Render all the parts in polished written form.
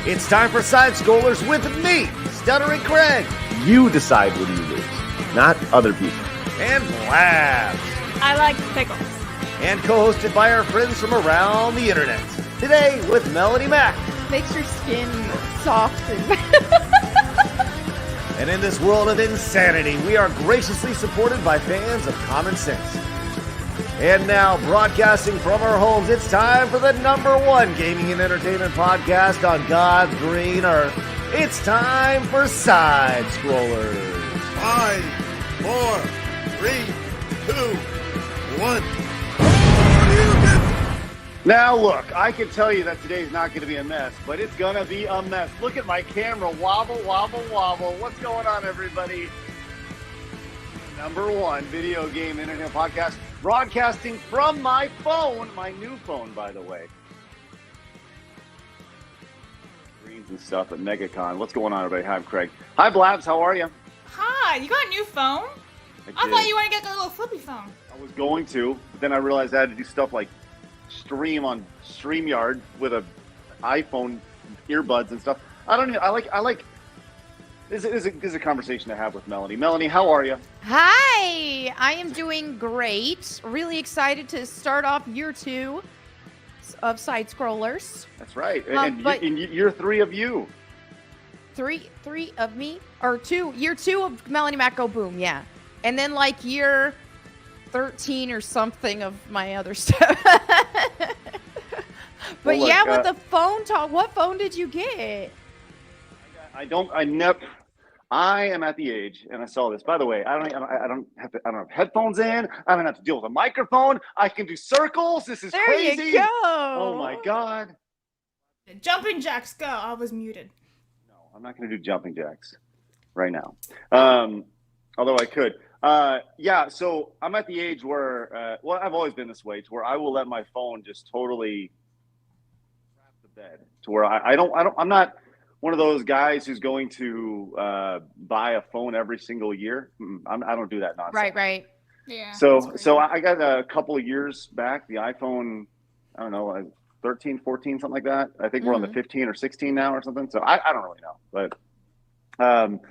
It's time for Side Scrollers with me, Stuttering Craig. You decide when you lose, not other people. And Blabs. I like pickles. And co-hosted by our friends from around the internet. Today with Melonie Mac. Makes your skin soft and... And in this world of insanity, we are graciously supported by fans of common sense. And now, broadcasting from our homes, it's time for the #1 gaming and entertainment podcast on God's green earth. It's time for Side Scrollers. 5, 4, 3, 2, 1. Now look, I can tell you that today's not going to be a mess, but it's going to be a mess. Look at my camera, wobble, wobble, wobble. What's going on, everybody? #1 video game internet podcast, broadcasting from my phone, my new phone, by the way. Screens and stuff at MegaCon. What's going on, everybody? Hi, I'm Craig. Hi, Blabs. How are you? Hi, you got a new phone? I thought you wanted to get the little flippy phone. I was going to, but then I realized I had to do stuff like stream on StreamYard with a iPhone earbuds and stuff. I like. This is a conversation to have with Melonie. Melonie, how are you? Hi, I am doing great. Really excited to start off year 2 of Side Scrollers. That's right. And you're 3 of you. Three of me? Or 2, year 2 of Melonie Mac Go Boom, yeah. And then like year 13 or something of my other stuff. But well, yeah, with the phone talk, what phone did you get? I am at the age, and I saw this. By the way, I don't have headphones in. I don't have to deal with a microphone. I can do circles. This is crazy. There you go. Oh my god. Jumping jacks, go. I was muted. No, I'm not going to do jumping jacks right now. Although I could. Yeah. So I'm at the age where, I've always been this way, to where I will let my phone just totally wrap the bed. To where I'm not one of those guys who's going to buy a phone every single year. I don't do that nonsense. Right. Yeah. So I got a couple of years back, the iPhone, I don't know, 13, 14, something like that. I think we're on the 15 or 16 now or something. So I don't really know. But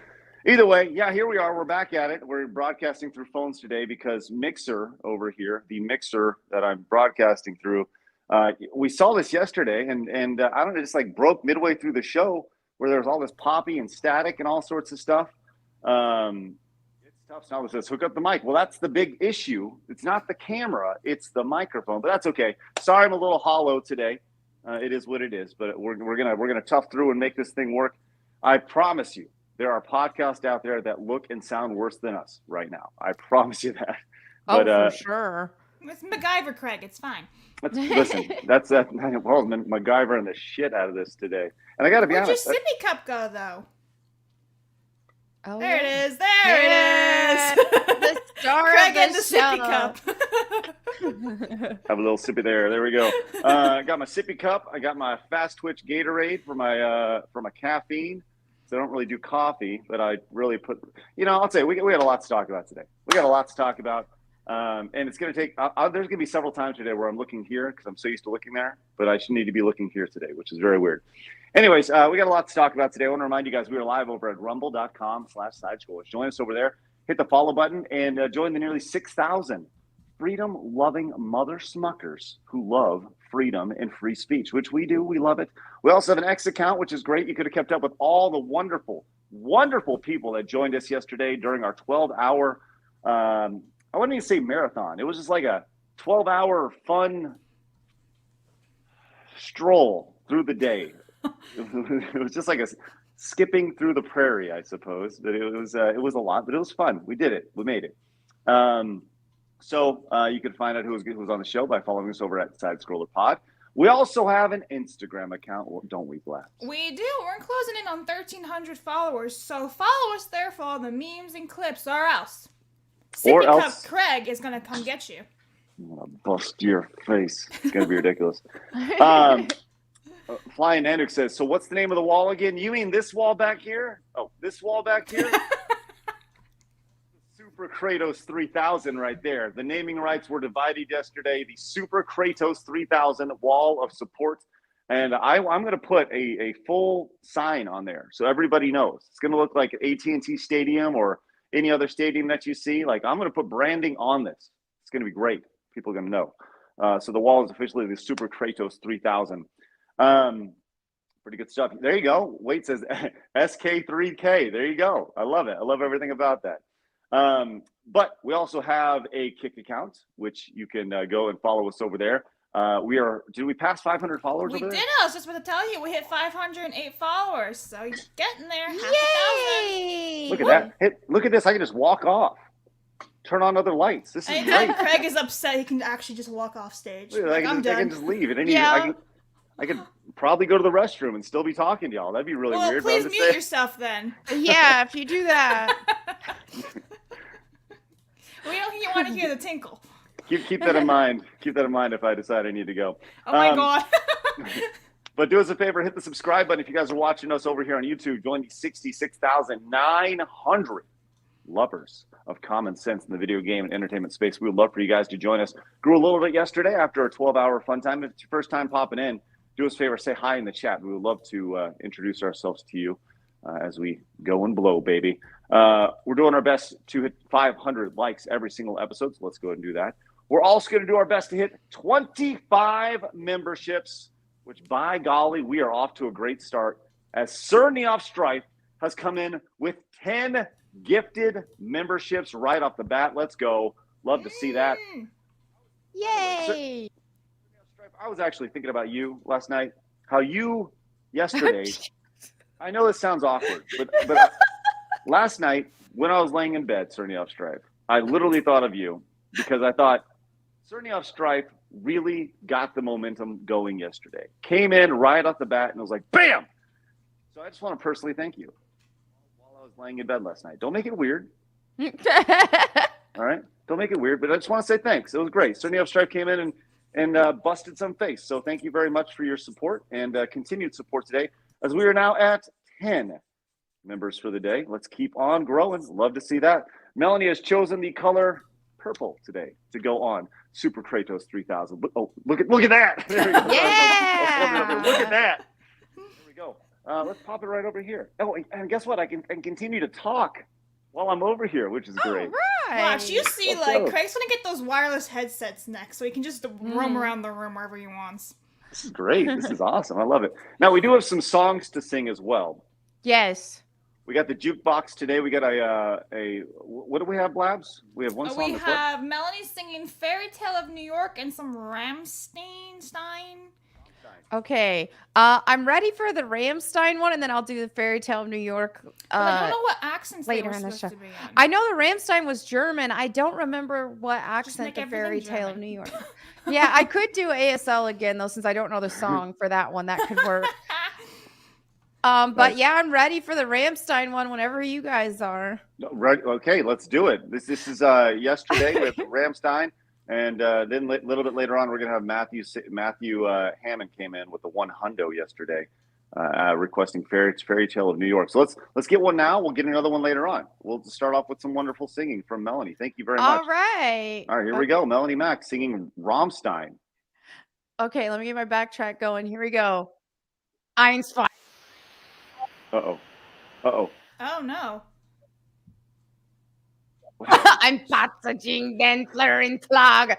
either way, yeah, here we are. We're back at it. We're broadcasting through phones today because Mixer over here, the Mixer that I'm broadcasting through, we saw this yesterday, and I don't know, just like broke midway through the show, where there's all this poppy and static and all sorts of stuff. It's tough. So now it says hook up the mic. Well, that's the big issue. It's not the camera, it's the microphone. But that's okay. Sorry, I'm a little hollow today. It is what it is. But we're gonna tough through and make this thing work. I promise you, there are podcasts out there that look and sound worse than us right now. I promise you that. But, for sure. It's MacGyver, Craig. It's fine. Listen, that's MacGyver and the shit out of this today. And I got to be honest. Where'd your sippy cup go, though? Oh, there it is. There Yes. it is. The star Craig of the and the sippy show. cup. Have a little sippy there. There we go. I got my sippy cup. I got my fast twitch Gatorade for my caffeine. So I don't really do coffee, but I really put. I'll tell you, we got a lot to talk about today. We got a lot to talk about. And it's going to take, there's going to be several times today where I'm looking here because I'm so used to looking there, but I should need to be looking here today, which is very weird. Anyways, we got a lot to talk about today. I want to remind you guys, we are live over at rumble.com/sidescrollers. Join us over there, hit the follow button, and join the nearly 6,000 freedom-loving mother smuckers who love freedom and free speech, which we do. We love it. We also have an X account, which is great. You could have kept up with all the wonderful, wonderful people that joined us yesterday during our 12-hour I wouldn't even say marathon. It was just like a 12-hour fun stroll through the day. It was just like a skipping through the prairie, I suppose. But it was a lot, but it was fun. We did it. We made it. So you can find out who was on the show by following us over at Side Scroller Pod. We also have an Instagram account, don't we, Blast? We do. We're closing in on 1,300 followers, so follow us there for all the memes and clips, or else Sippy Cup Craig is going to come get you. I'm going to bust your face. It's going to be ridiculous. Flying Andrew says, so what's the name of the wall again? You mean this wall back here? Oh, this wall back here? Super Kratos 3000 right there. The naming rights were divided yesterday. The Super Kratos 3000 wall of support And I'm going to put a full sign on there so everybody knows. It's going to look like AT&T Stadium or any other stadium that you see. Like, I'm going to put branding on this. It's going to be great. People are going to know. So the wall is officially the Super Kratos 3000. Pretty good stuff. There you go. Wait says SK3K. There you go. I love it. I love everything about that. But we also have a Kick account, which you can go and follow us over there. Did we pass 500 followers over there? We did. I was just about to tell you, we hit 508 followers. So you're getting there. Yay! Look at that. Look at this. I can just walk off. Turn on other lights. This is great. Craig is upset. He can actually just walk off stage. I'm done. I can just leave at any. I could probably go to the restroom and still be talking to y'all. That'd be really weird. Well, please mute yourself then. Yeah, if you do that. We don't want to hear the tinkle. Keep that in mind. Keep that in mind if I decide I need to go. Oh my God. But do us a favor, hit the subscribe button if you guys are watching us over here on YouTube. Join the 66,900 lovers of common sense in the video game and entertainment space. We would love for you guys to join us. Grew a little bit yesterday after a 12-hour fun time. If it's your first time popping in, do us a favor, say hi in the chat. We would love to introduce ourselves to you as we go and blow, baby. We're doing our best to hit 500 likes every single episode, so let's go ahead and do that. We're also going to do our best to hit 25 memberships, which, by golly, we are off to a great start, as Sir Neof Strife has come in with 10 gifted memberships right off the bat. Let's go. Love to see that. Yay! I was actually thinking about you last night, how you yesterday, I know this sounds awkward, but last night when I was laying in bed, Sir Neof Strife, I literally thought of you because I thought, Sir Neof Strife really got the momentum going yesterday. Came in right off the bat and was like, bam! So I just want to personally thank you while I was laying in bed last night. Don't make it weird. All right? Don't make it weird, but I just want to say thanks. It was great. Sir Neof Strife came in and busted some face. So thank you very much for your support and continued support today, as we are now at 10 members for the day. Let's keep on growing. Love to see that. Melonie has chosen the color purple today to go on Super Kratos 3000. Oh, look at that. There we go. Yeah. Look at that. There we go. Let's pop it right over here. Oh, and guess what? I can continue to talk while I'm over here, which is great. Right. Watch, you see, Let's like, go. Craig's gonna get those wireless headsets next, so he can just roam around the room wherever he wants. This is great. This is awesome. I love it. Now, we do have some songs to sing as well. Yes. We got the jukebox today. We got what do we have, Blabs? We have one song. We have Melonie singing Fairy Tale of New York and some Rammstein. Okay. I'm ready for the Rammstein one, and then I'll do the Fairy Tale of New York. But I don't know what accents they later were in the supposed show. to be in. I know the Rammstein was German. I don't remember what accent make the Fairy everything Tale German. of New York. Yeah, I could do ASL again though, since I don't know the song for that one. That could work. But yeah, I'm ready for the Rammstein one whenever you guys are. Right. Okay, let's do it. This is yesterday with Rammstein, and then a little bit later on, we're gonna have Matthew Hammond came in with the one hundo yesterday, requesting Fairy Tale of New York. So let's get one now. We'll get another one later on. We'll start off with some wonderful singing from Melonie. Thank you very much. All right. All right, here we go. Melonie Mac singing Rammstein. Okay, let me get my backtrack going. Here we go. Eins, zwei. Uh-oh. Oh no. Ein Patzerchen, Gensler in Klage.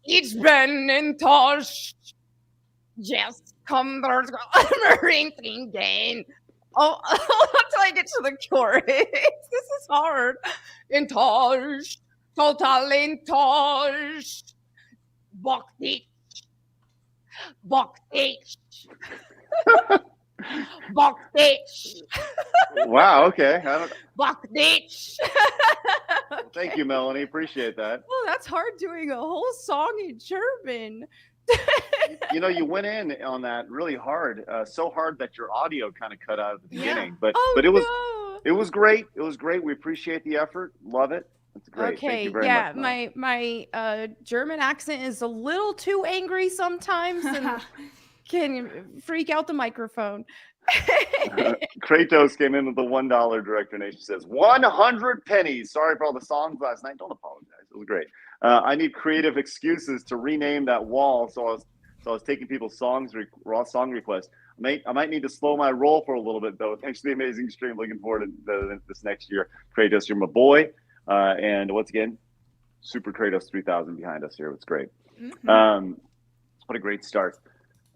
Ich bin enttäuscht. Just come drinking again. Oh, until I get to the chorus. This is hard. Enttäuscht. Total enttäuscht. Bock dich. Bock dich. Bock dich. Wow. Okay. Bock dich. Thank you, Melonie. Appreciate that. Oh, that's hard doing a whole song in German. You know, you went in on that really hard, so hard that your audio kind of cut out at the beginning. But it was great. It was great. We appreciate the effort. Love it. It's great. Okay, Thank you very yeah, much. my German accent is a little too angry sometimes and can freak out the microphone. Kratos came in with the $1 direct donation. Says 100 pennies. Sorry for all the songs last night. Don't apologize. It was great. I need creative excuses to rename that wall. So So I was taking people's raw song requests. I might need to slow my roll for a little bit, though. Thanks to the amazing stream. Looking forward to this next year. Kratos, you're my boy. And once again, Super Kratos 3000 behind us here. It's great. Mm-hmm. What a great start.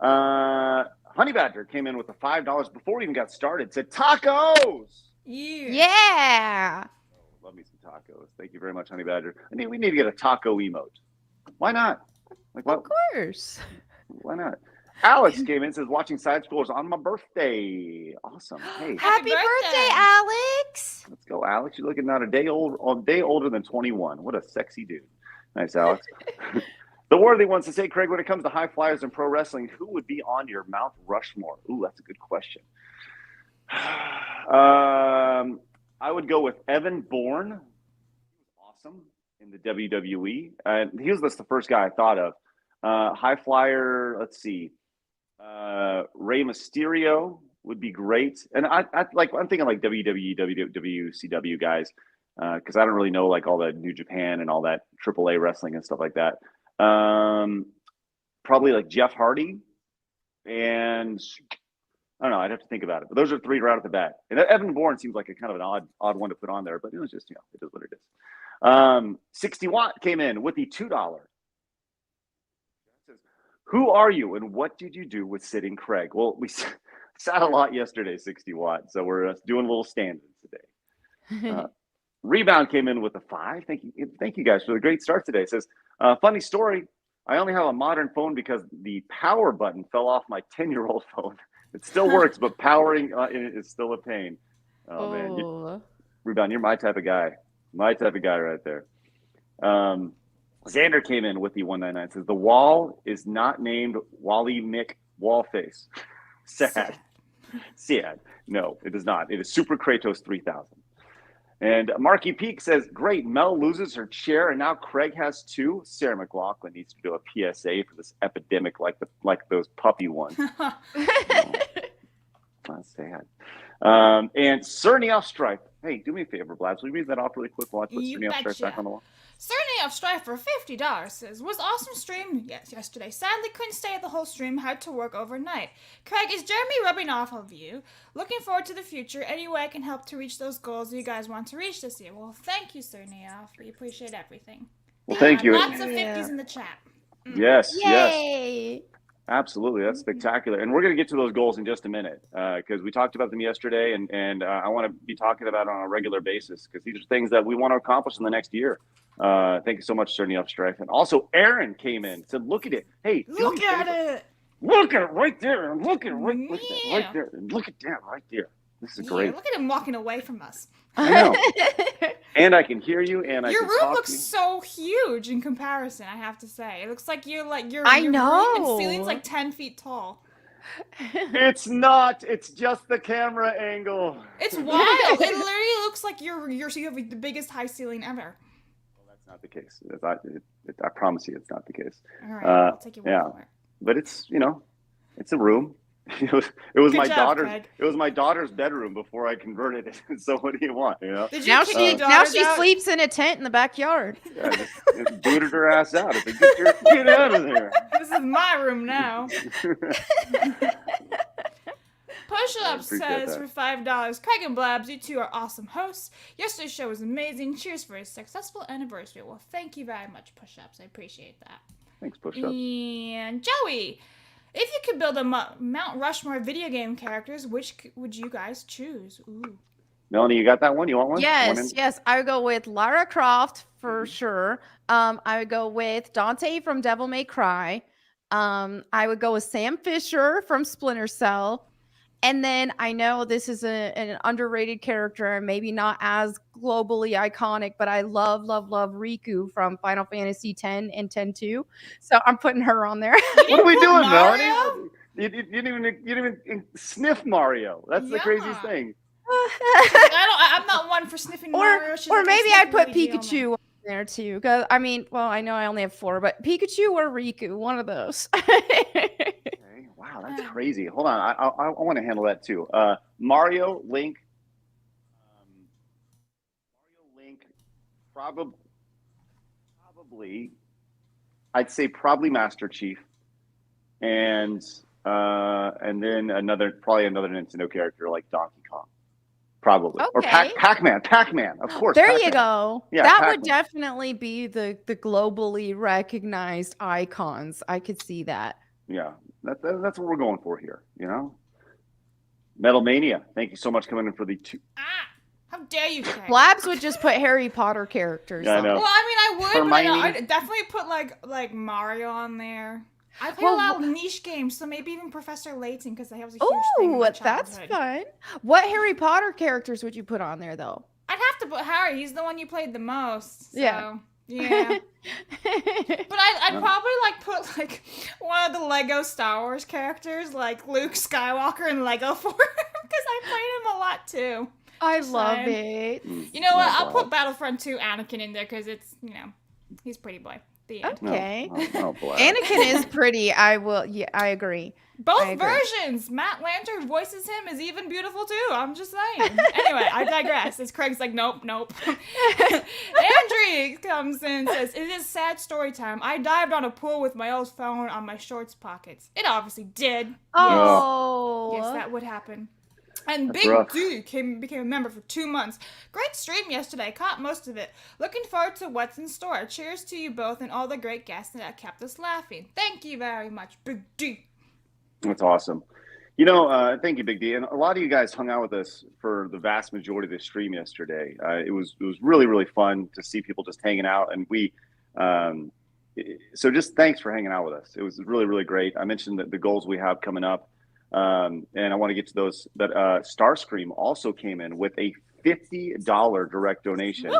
Honey Badger came in with the $5 before we even got started. Said tacos. Yeah. Love me some tacos. Thank you very much, Honey Badger. We need to get a taco emote. Why not? Like, what? Of course. Why not? Alex came in and says, watching side scrollers on my birthday. Awesome. Hey, Happy birthday, Alex. let's go, Alex. You're looking not a day older than 21. What a sexy dude. Nice, Alex. The Worthy wants to say, Craig, when it comes to high flyers in pro wrestling, who would be on your Mount Rushmore? Ooh, that's a good question. I would go with Evan Bourne. He was awesome in the WWE. He was the first guy I thought of. High flyer, let's see. Rey Mysterio would be great. And I'm thinking like WWE, WCW guys, because I don't really know like all the New Japan and all that AAA wrestling and stuff like that. Probably like Jeff Hardy, and I don't know. I'd have to think about it. But those are three right off the bat. And Evan Bourne seems like a kind of an odd one to put on there, but it was just, it is what it is. 60 Watt came in with the $2. Who are you and what did you do with sitting Craig? Well, we sat a lot yesterday, 60 Watt, so we're doing a little stand-ins today. Rebound came in with a 5. Thank you guys for the great start today. It says, funny story. I only have a modern phone because the power button fell off my 10-year-old phone. It still works, but powering it is still a pain. Oh, man. Rebound, you're my type of guy. My type of guy right there. Xander came in with the 199. Says, the wall is not named Wally Mick Wallface. Sad. No, it is not. It is Super Kratos 3000. And Marky Peak says, great, Mel loses her chair, and now Craig has 2. Sarah McLaughlin needs to do a PSA for this epidemic like those puppy ones. That's sad. And Sir Neof Strife. Hey, do me a favor, Blabs. Will you read that off really quick while I put Sir Neof Strife back on the wall? Sir Neof Strife for $50 says, was awesome stream yesterday. Sadly couldn't stay at the whole stream, had to work overnight. Craig, is Jeremy rubbing off of you? Looking forward to the future. Any way I can help to reach those goals you guys want to reach this year. Well, thank you, Sir Neof. We appreciate everything. Well, thank you. Lots of 50s in the chat. Yes, Yay. yes. Absolutely. That's spectacular. And we're going to get to those goals in just a minute because we talked about them yesterday, and I want to be talking about it on a regular basis because these are things that we want to accomplish in the next year. Thank you so much, Sir Neof Strife. And also, Aaron came in and said, look at it. Hey, look at it. Look at it right there. And look at it right there. And look at that right there. This is great. Look at him walking away from us. I know. And I can hear you, and your can room talk looks to you. so huge in comparison, I have to say. It looks like your I your know. room and ceiling's like 10 feet tall. It's not. It's just the camera angle. It's wild. It literally looks like you have the biggest high ceiling ever. Well, that's not the case. I promise you, it's not the case. All right, I'll take your word for it. But it's it's a room. It was Good my job, daughter's. Craig. It was my daughter's bedroom before I converted it. So what do you want? Did you Now kick your she daughters out? sleeps in a tent in the backyard. Yeah, just booted her ass out. I said, get out of there. This is my room now. Push-Up says for $5, Craig and Blabs, you two are awesome hosts. Yesterday's show was amazing. Cheers for a successful anniversary. Well, thank you very much, Push-Ups. I appreciate that. Thanks, Push-Ups. And Joey, if you could build a Mount Rushmore video game characters, which would you guys choose? Ooh. Melanie, you got that one? You want one? Yes. I would go with Lara Croft for sure. I would go with Dante from Devil May Cry. I would go with Sam Fisher from Splinter Cell. And then I know this is an underrated character and maybe not as globally iconic, but I love Riku from Final Fantasy X and X-2. So I'm putting her on there. What are we doing, Mario? Melanie? You didn't even sniff Mario. That's the craziest thing. I'm not one for sniffing Mario. Or maybe I'd put Pikachu on there too. Because I know I only have 4, but Pikachu or Riku, one of those. Wow, that's crazy. Hold on, I want to handle that too. Mario, Link, probably. I'd say probably Master Chief. and then probably another Nintendo character like Donkey Kong, probably, or Okay. Pac-Man, of course. There Pac-Man. you go. Yeah, that Pac-Man. would definitely be the globally recognized icons. I could see that. Yeah, that's what we're going for here. Metal Mania. Thank you so much coming in for the two. How dare you, Craig? Blabs would just put Harry Potter characters Yeah, I on know. it. Well, I mean, I would, Hermione. but I'd definitely put like Mario on there. I play a lot of niche games, so maybe even Professor Layton, because that was a huge thing in my that's childhood. fun. What Harry Potter characters would you put on there, though? I'd have to put Harry. He's the one you played the most. So, Yeah. yeah. But I'd probably put one of the Lego Star Wars characters, like Luke Skywalker in Lego form, because I played him a lot too. I Just love saying. it. You know what? I'll put Battlefront 2 Anakin in there because it's he's pretty boy. The end. Okay. Oh, boy. Anakin is pretty. I agree. Both I agree. versions. Matt Lanter voices him is even beautiful too. I'm just saying. Anyway, I digress. As Craig's like, nope. Andrew comes in and says, "It is sad story time. I dived on a pool with my old phone on my shorts pockets. It obviously did. Oh. Yes, that would happen." And That's Big rough. D became a member for 2 months. Great stream yesterday. Caught most of it. Looking forward to what's in store. Cheers to you both and all the great guests that kept us laughing. Thank you very much, Big D. That's awesome. Thank you, Big D. And a lot of you guys hung out with us for the vast majority of the stream yesterday. It was really, really fun to see people just hanging out. And so just thanks for hanging out with us. It was really, really great. I mentioned the goals we have coming up. And I want to get to those. But Starscream also came in with a $50 direct donation.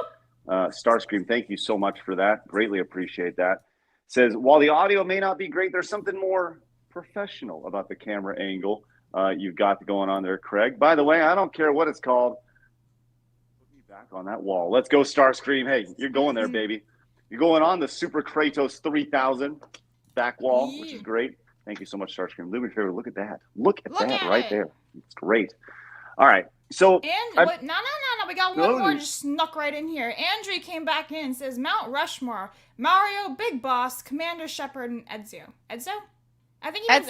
Starscream, thank you so much for that. Greatly appreciate that. Says, while the audio may not be great, there's something more professional about the camera angle you've got going on there, Craig. By the way, I don't care what it's called. Put me back on that wall. Let's go, Starscream. Hey, you're going there, baby. You're going on the Super Kratos 3000 back wall, which is great. Thank you so much, Starscream. Louis Favorite, look at that. Look at that right there. It's great. All right. So And no. We got one more just snuck right in here. Andrew came back in and says, Mount Rushmore, Mario, Big Boss, Commander Shepard, and Ezio. Ezio? I think he means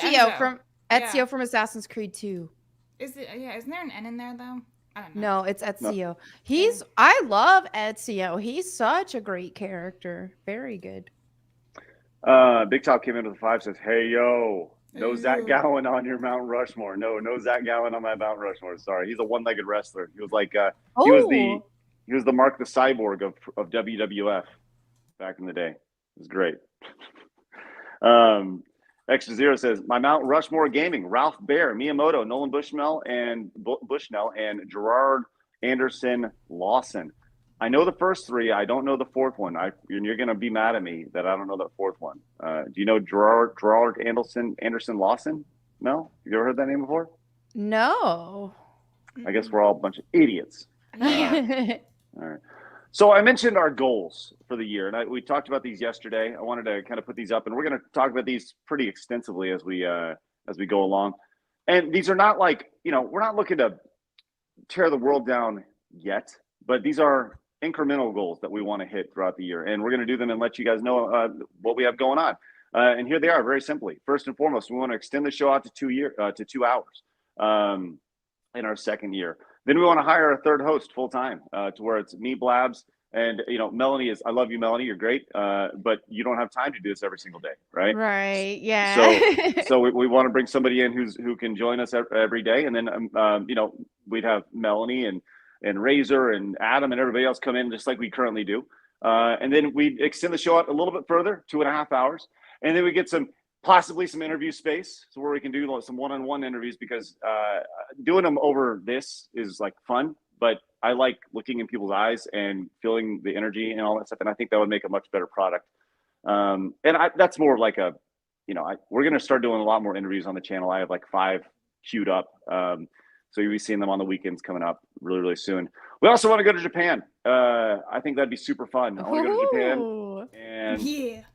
Ezio from Assassin's Creed 2. Is it? Yeah. Isn't there an N in there though? I don't know. No, it's Ezio. I love Ezio. He's such a great character. Very good. Big Top came in with a 5, says, hey, yo, no Zach Gowen on your Mount Rushmore. No Zach Gowen on my Mount Rushmore. Sorry. He's a one-legged wrestler. He was like, he was the Mark the Cyborg of WWF back in the day. It was great. Extra Zero says, my Mount Rushmore gaming, Ralph Baer, Miyamoto, Nolan Bushnell, and Gerard Anderson Lawson. I know the first 3. I don't know the 4th one. You're going to be mad at me that I don't know that 4th one. Do you know Gerard Anderson Lawson? No? You ever heard that name before? No. I guess we're all a bunch of idiots. Yeah. All right. So I mentioned our goals for the year, and we talked about these yesterday. I wanted to kind of put these up, and we're going to talk about these pretty extensively as we go along. And these are not we're not looking to tear the world down yet, but these are incremental goals that we want to hit throughout the year, and we're going to do them and let you guys know what we have going on. And here they are, very simply. First and foremost, we want to extend the show out to 2 hours in our second year. Then we want to hire a third host full time to where it's me, Blabs, and Melonie is. I love you, Melonie. You're great, but you don't have time to do this every single day, right? Right. Yeah. So we want to bring somebody in who can join us every day, and then we'd have Melonie and Razor and Adam and everybody else come in just like we currently do, and then we extend the show out a little bit further, 2.5 hours, and then we get possibly some interview space, so where we can do some one-on-one interviews, because doing them over this is like fun, but I like looking in people's eyes and feeling the energy and all that stuff, and I think that would make a much better product. That's more of like we're going to start doing a lot more interviews on the channel. I have like 5 queued up, so you'll be seeing them on the weekends coming up really, really soon. We also want to go to Japan. I think that'd be super fun. I want to go to Japan, and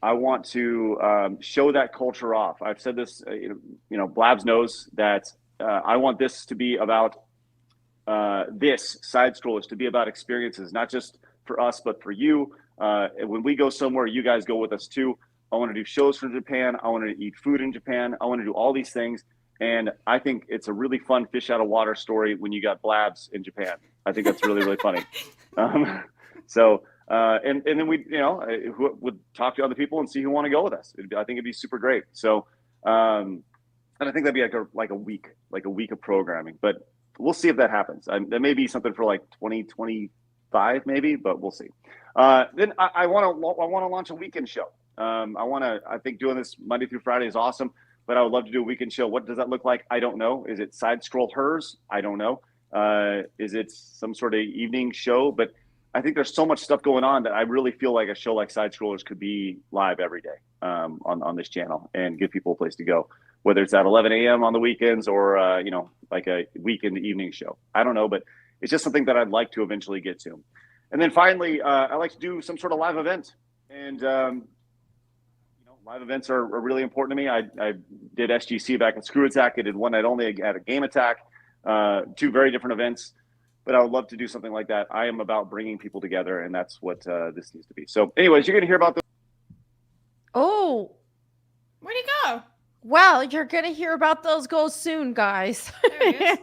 I want to show that culture off. I've said this, Blabs knows that I want this to be about this Side Scrollers to be about experiences, not just for us, but for you. When we go somewhere, you guys go with us too. I want to do shows from Japan. I want to eat food in Japan. I want to do all these things. And I think it's a really fun fish out of water story when you got blabs in Japan. I think that's really, really funny. And then we, would talk to other people and see who want to go with us. I think it'd be super great. So, and I think that'd be like a week of programming, but we'll see if that happens. That may be something for like 2025 maybe, but we'll see. Then I want to launch a weekend show. I think doing this Monday through Friday is awesome, but I would love to do a weekend show. What does that look like? I don't know. Is it side scroll hers? I don't know. Is it some sort of evening show? But I think there's so much stuff going on that I really feel like a show like Side Scrollers could be live every day on this channel and give people a place to go, whether it's at 11 a.m. on the weekends or, like a weekend evening show. I don't know, but it's just something that I'd like to eventually get to. And then finally, I like to do some sort of live event. And, live events are really important to me. I did SGC back at Screw Attack. I did one night only at a Game Attack, 2 very different events. But I would love to do something like that. I am about bringing people together, and that's what this needs to be. So anyways, you're going to hear about this. Oh. Where'd he go? Well, you're going to hear about those goals soon, guys. There he is.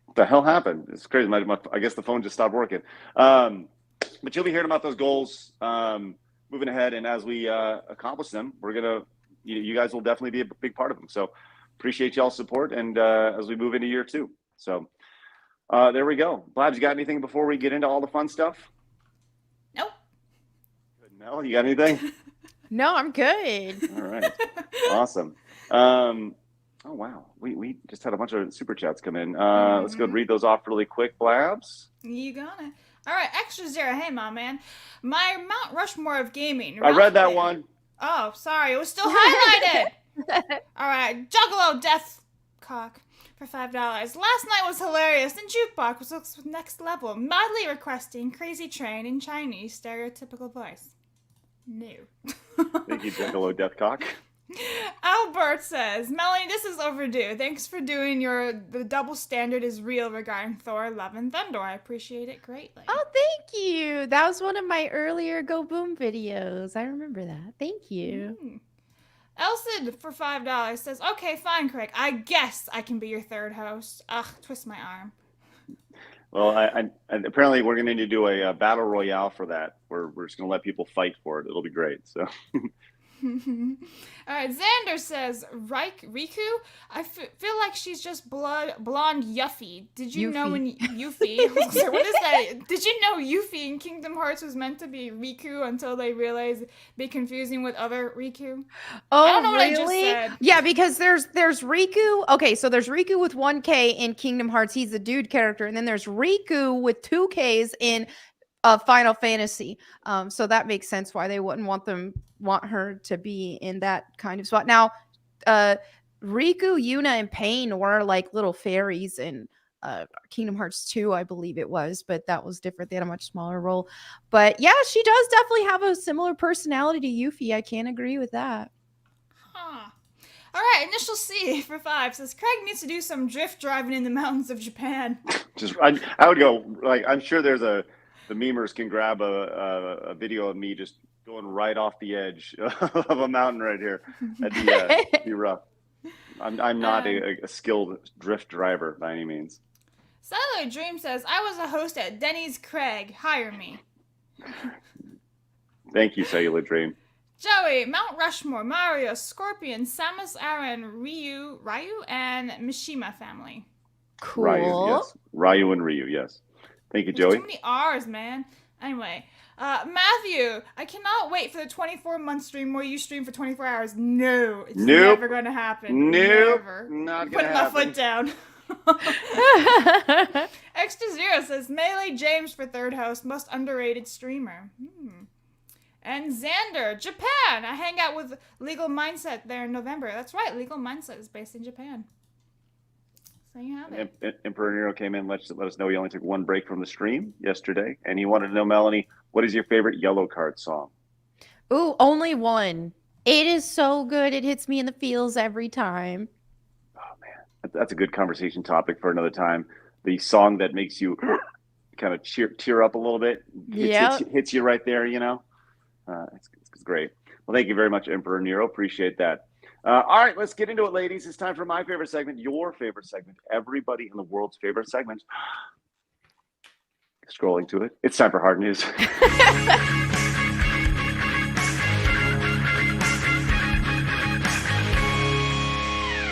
What the hell happened? It's crazy. I guess the phone just stopped working. But you'll be hearing about those goals moving ahead. And as we accomplish them, we're going to, you guys will definitely be a big part of them. So appreciate y'all's support. And as we move into year 2. So there we go. Blabs, you got anything before we get into all the fun stuff? Nope. Good. Mel, you got anything? No, I'm good. All right. Awesome. Oh, wow. We just had a bunch of super chats come in. Let's go read those off really quick, Blabs. You got it. All right, Extra Zero. Hey, my man. My Mount Rushmore of gaming. I read that one. Oh, sorry. It was still highlighted. All right. Juggalo Deathcock for $5. Last night was hilarious, and Jukebox was next level. Madly requesting Crazy Train in Chinese stereotypical voice. No. Thank you, Juggalo Deathcock. Albert says, Melonie, this is overdue. Thanks for doing the double standard is real regarding Thor, Love, and Thunder. I appreciate it greatly. Oh, thank you. That was one of my earlier Go Boom videos. I remember that. Thank you. Elsid for $5 says, okay, fine, Craig. I guess I can be your third host. Ugh, twist my arm. Well, I apparently we're going to need to do a battle royale for that. We're just going to let people fight for it. It'll be great. So. All right, Xander says, Riku? I feel like she's just blonde Yuffie. Did you know when Yuffie? What is that? Did you know Yuffie in Kingdom Hearts was meant to be Riku until they realized it'd be confusing with other Riku? Oh, I don't know really? what I just said. Yeah, because there's Riku. Okay, so there's Riku with 1K in Kingdom Hearts. He's the dude character, and then there's Riku with 2Ks in Final Fantasy. So that makes sense why they wouldn't want her to be in that kind of spot. Now, Riku, Yuna, and Pain were like little fairies in Kingdom Hearts 2, I believe it was, but that was different. They had a much smaller role. But yeah, she does definitely have a similar personality to Yuffie. I can't agree with that. Huh. All right, Initial C for $5 says, Craig needs to do some drift driving in the mountains of Japan. I would go, like, I'm sure the memers can grab a video of me just going right off the edge of a mountain right here. That'd be rough. I'm not a skilled drift driver by any means. Cellular Dream says, I was a host at Denny's Craig. Hire me. Thank you, Cellular Dream. Joey, Mount Rushmore, Mario, Scorpion, Samus Aran, Ryu, and Mishima family. Cool. Ryu, yes. Ryu and Ryu, yes. Thank you, There's Joey. too many R's, man. Anyway, Matthew, I cannot wait for the 24-month stream where you stream for 24 hours. No, it's never going to happen. Nope. Never. Not going to happen. happen. Putting my foot down. Extra Zero says, Melee James for third host, most underrated streamer. And Xander, Japan. I hang out with Legal Mindset there in November. That's right, Legal Mindset is based in Japan. So you have it. Emperor Nero came in, let us know he only took one break from the stream yesterday, and he wanted to know, Melonie, what is your favorite Yellow Card song? Ooh, only one. It is so good. It hits me in the feels every time. Oh, man. That's a good conversation topic for another time. The song that makes you kind of tear up a little bit. Hits you right there, you know? It's great. Well, thank you very much, Emperor Nero. Appreciate that. All right, let's get into it, ladies. It's time for my favorite segment, your favorite segment, everybody in the world's favorite segment. Scrolling to it. It's time for hard news.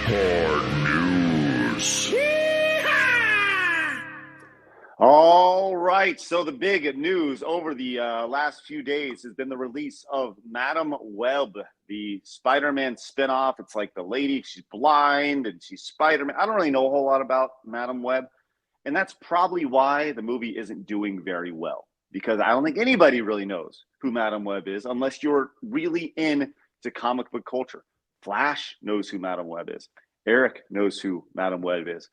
Hard news. All right. So the big news over the last few days has been the release of Madam Web, the Spider-Man spinoff. It's like the lady, she's blind and she's Spider-Man. I don't really know a whole lot about Madam Web. And that's probably why the movie isn't doing very well, because I don't think anybody really knows who Madam Web is unless you're really into comic book culture. Flash knows who Madam Web is. Eric knows who Madam Web is.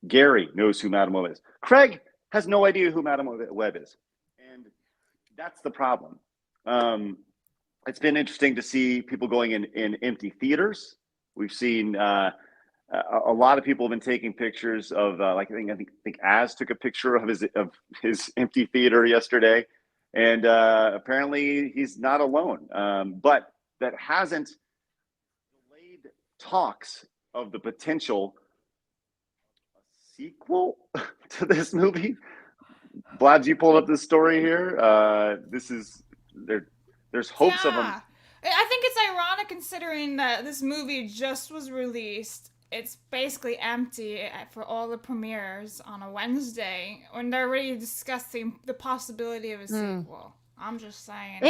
Gary knows who Madam Web is. Craig has no idea who Madam Web is. And that's the problem. It's been interesting to see people going in empty theaters. We've seen a lot of people have been taking pictures of I think Az took a picture of his empty theater yesterday. And apparently he's not alone. But that hasn't delayed talks of the potential sequel to this movie. Vlad, you pulled up this story here. There's hopes of them. I think it's ironic considering that this movie just was released. It's basically empty for all the premieres on a Wednesday when they're already discussing the possibility of a sequel. I'm just saying.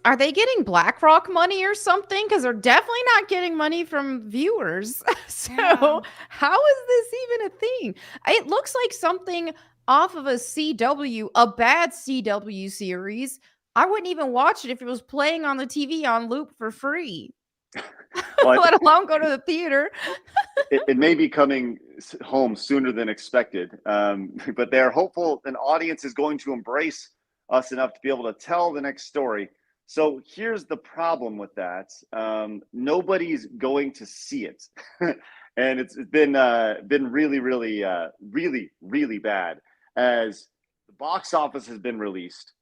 Are they getting BlackRock money or something? Because they're definitely not getting money from viewers. So how is this even a thing? It looks like something off of a CW, a bad CW series. I wouldn't even watch it if it was playing on the TV on loop for free. Let alone go to the theater. It may be coming home sooner than expected, but they're hopeful an audience is going to embrace us enough to be able to tell the next story. So here's the problem with that. Nobody's going to see it. And it's been really, really, really, really bad as the box office has been released.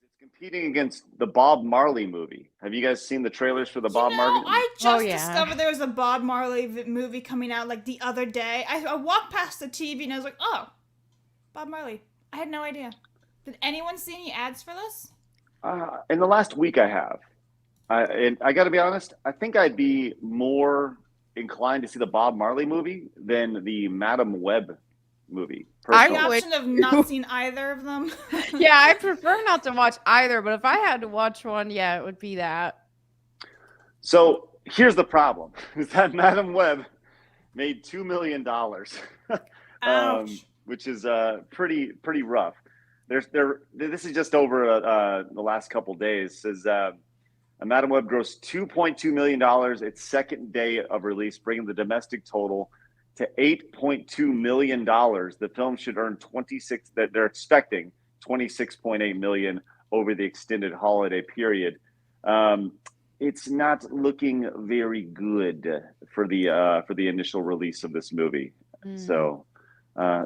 It's competing against the Bob Marley movie. Have you guys seen the trailers for the Bob Marley? I just discovered there was a Bob Marley movie coming out like the other day. I walked past the TV and I was like, oh, Bob Marley. I had no idea. Did anyone see any ads for this? In the last week, I have. And I got to be honest, I think I'd be more inclined to see the Bob Marley movie than the Madam Web movie. The option of not seeing either of them. Yeah, I prefer not to watch either, but if I had to watch one, yeah, it would be that. So here's the problem: is that Madam Web made $2 million, which is pretty rough. This is just over the last couple days. Says Madam Web grossed $2.2 million its second day of release, bringing the domestic total to $8.2 million. The film should earn they're expecting $26.8 million over the extended holiday period. It's not looking very good for the initial release of this movie. So.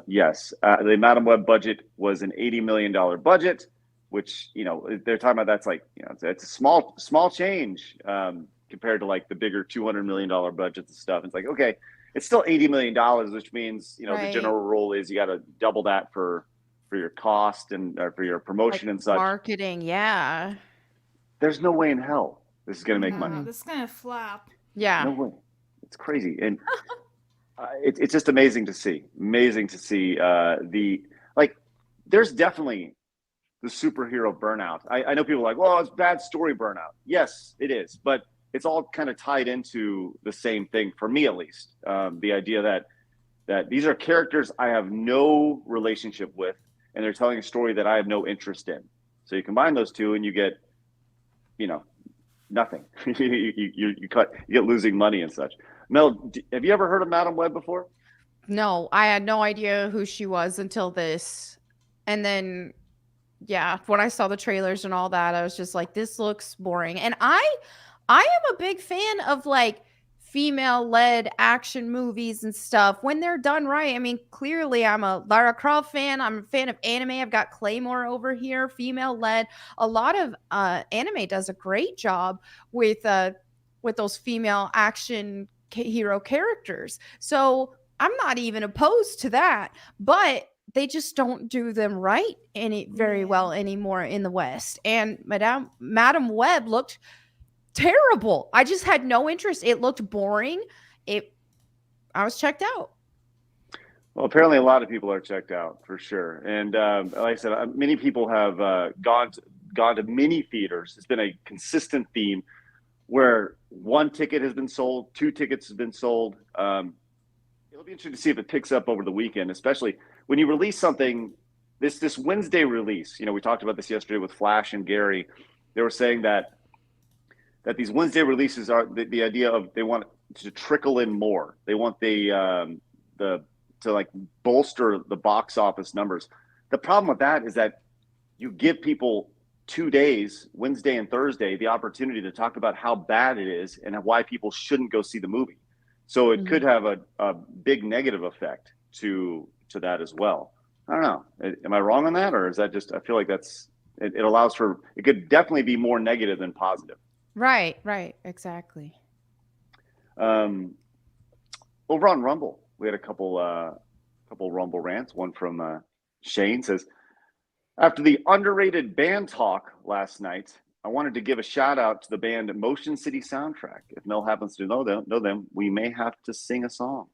Yes, the Madam Web budget was an $80 million budget, which, they're talking about that's like, it's a small change compared to like the bigger $200 million budgets and stuff. It's like, okay, it's still $80 million, which means, the general rule is you got to double that for your cost and for your promotion and such. Marketing, yeah. There's no way in hell this is going to make money. This is going to flop. Yeah. No way. It's crazy. And it's just amazing to see. There's definitely the superhero burnout. I know people are like, well, it's bad story burnout. Yes, it is. But it's all kind of tied into the same thing, for me at least. The idea that these are characters I have no relationship with, and they're telling a story that I have no interest in. So you combine those two and you get, nothing. you get losing money and such. Mel, have you ever heard of Madam Web before? No, I had no idea who she was until this. And then, when I saw the trailers and all that, I was just like, this looks boring. And I am a big fan of like female-led action movies and stuff, when they're done right. I mean, clearly I'm a Lara Croft fan. I'm a fan of anime. I've got Claymore over here, female-led. A lot of anime does a great job with those female action hero characters. So I'm not even opposed to that, but they just don't do them right very well anymore in the West. And Madam Web looked terrible. I just had no interest. It looked boring. I was checked out. Well, apparently a lot of people are checked out for sure. And like I said, many people have gone to mini theaters. It's been a consistent theme where one ticket has been sold, 2 tickets have been sold. It'll be interesting to see if it picks up over the weekend, especially when you release something, this Wednesday release. We talked about this yesterday with Flash and Gary. They were saying that these Wednesday releases are the idea of they want to trickle in more. They want to like bolster the box office numbers. The problem with that is that you give people 2 days, Wednesday and Thursday, the opportunity to talk about how bad it is and why people shouldn't go see the movie. So it could have a big negative effect to that as well. I don't know. Am I wrong on that? Or is that just, I feel like it allows for, it could definitely be more negative than positive. Right, exactly. Over on Rumble, we had a couple Rumble rants. One from Shane says, after the underrated band talk last night, I wanted to give a shout out to the band Motion City Soundtrack. If Mel happens to know them, we may have to sing a song.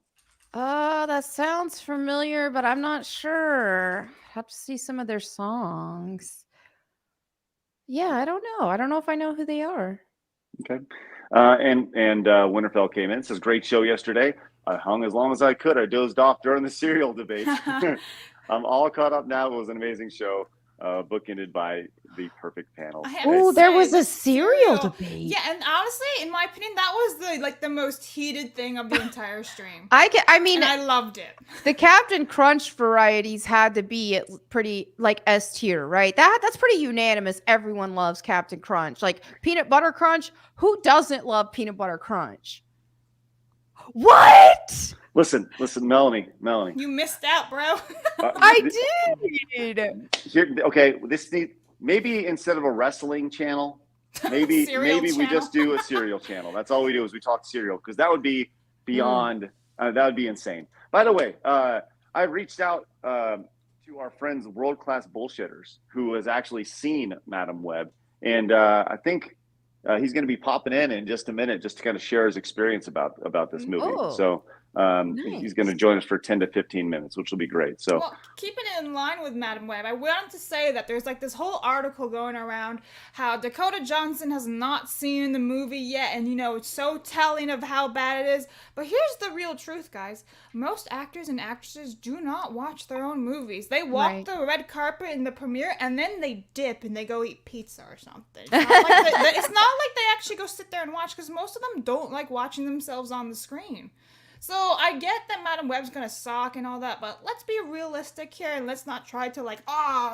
Oh, that sounds familiar, but I'm not sure. Have to see some of their songs. Yeah, I don't know. I don't know if I know who they are. Okay. And Winterfell came in. It says, great show yesterday. I hung as long as I could. I dozed off during the cereal debate. I'm all caught up now. It was an amazing show, bookended by the perfect panel. Oh, there was a cereal debate. Yeah, and honestly, in my opinion, that was the most heated thing of the entire stream. I mean, and I loved it. The Captain Crunch varieties had to be at pretty like S tier, right? That's pretty unanimous. Everyone loves Captain Crunch. Like peanut butter crunch. Who doesn't love peanut butter crunch? What? Listen, Melonie. You missed out, bro. I did. Okay, maybe instead of a wrestling channel, maybe we just do a cereal channel. That's all we do is we talk cereal, because that would be beyond. That would be insane. By the way, I reached out to our friends, World Class Bullshitters, who has actually seen Madam Web, and I think he's going to be popping in just a minute, just to kind of share his experience about this movie. Oh. So. Nice. He's going to join us for 10 to 15 minutes, which will be great. So, well, keeping it in line with Madam Web, I wanted to say that there's like this whole article going around how Dakota Johnson has not seen the movie yet, and it's so telling of how bad it is. But here's the real truth, guys. Most actors and actresses do not watch their own movies. They walk the red carpet in the premiere, and then they dip and they go eat pizza or something. It's not like they actually go sit there and watch, because most of them don't like watching themselves on the screen. So I get that Madam Web's gonna suck and all that, but let's be realistic here, and let's not try to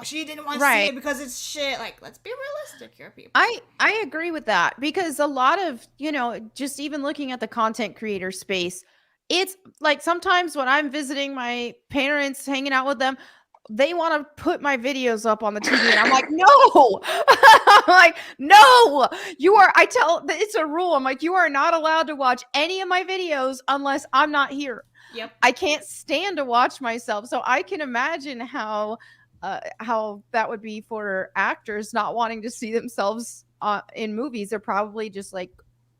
she didn't want to see it because it's shit. Like, let's be realistic here, people. I agree with that, because a lot of, just even looking at the content creator space, it's like sometimes when I'm visiting my parents, hanging out with them, they want to put my videos up on the TV, and I'm like, no. I'm like, no, it's a rule. I'm like, you are not allowed to watch any of my videos unless I'm not here. Yep. I can't stand to watch myself. So I can imagine how that would be for actors not wanting to see themselves in movies. They're probably just like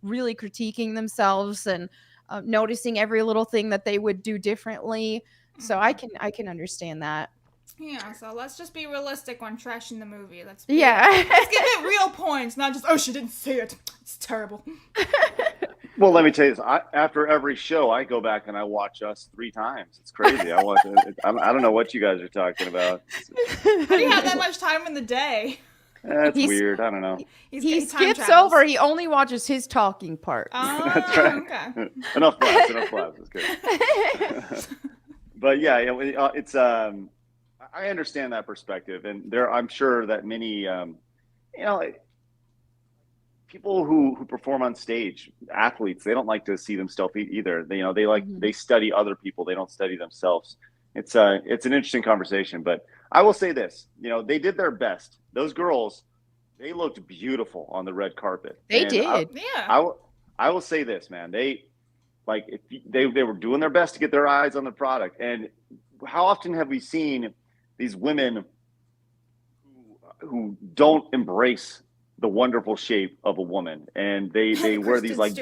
really critiquing themselves and noticing every little thing that they would do differently. So I can understand that. Yeah, so let's just be realistic when trashing the movie. Let's give it real points, not just, she didn't see it. It's terrible. Well, let me tell you this. After every show, I go back and I watch us 3 times. It's crazy. I don't know what you guys are talking about. How do you have that much time in the day? That's weird. I don't know. He skips over. He only watches his talking part. Oh, that's right. Okay. Enough laughs. It's good. But yeah, it's I understand that perspective, and I'm sure that many, people who perform on stage, athletes, they don't like to see themselves either. They study other people. They don't study themselves. It's an interesting conversation, but I will say this, they did their best. Those girls, they looked beautiful on the red carpet. They did. I will say this, man. They were doing their best to get their eyes on the product. And how often have we seen these women who don't embrace the wonderful shape of a woman, and they wear these like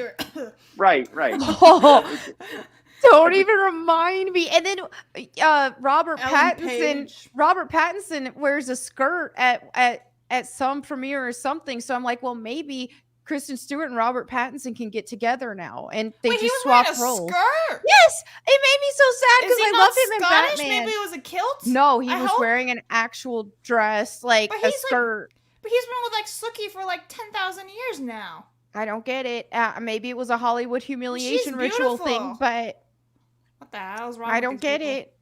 right. Oh, don't even remind me. And then Robert Pattinson wears a skirt at some premiere or something. So I'm like, well, maybe Kristen Stewart and Robert Pattinson can get together now, and they just swap roles. Skirt? Yes, it made me so sad because I love him in Scottish? Batman. Maybe it was a kilt. No, he was wearing an actual dress, like a skirt. But he's been with like Sookie for like 10,000 years now. I don't get it. Maybe it was a Hollywood humiliation ritual thing, but what the hell's wrong? I don't get it.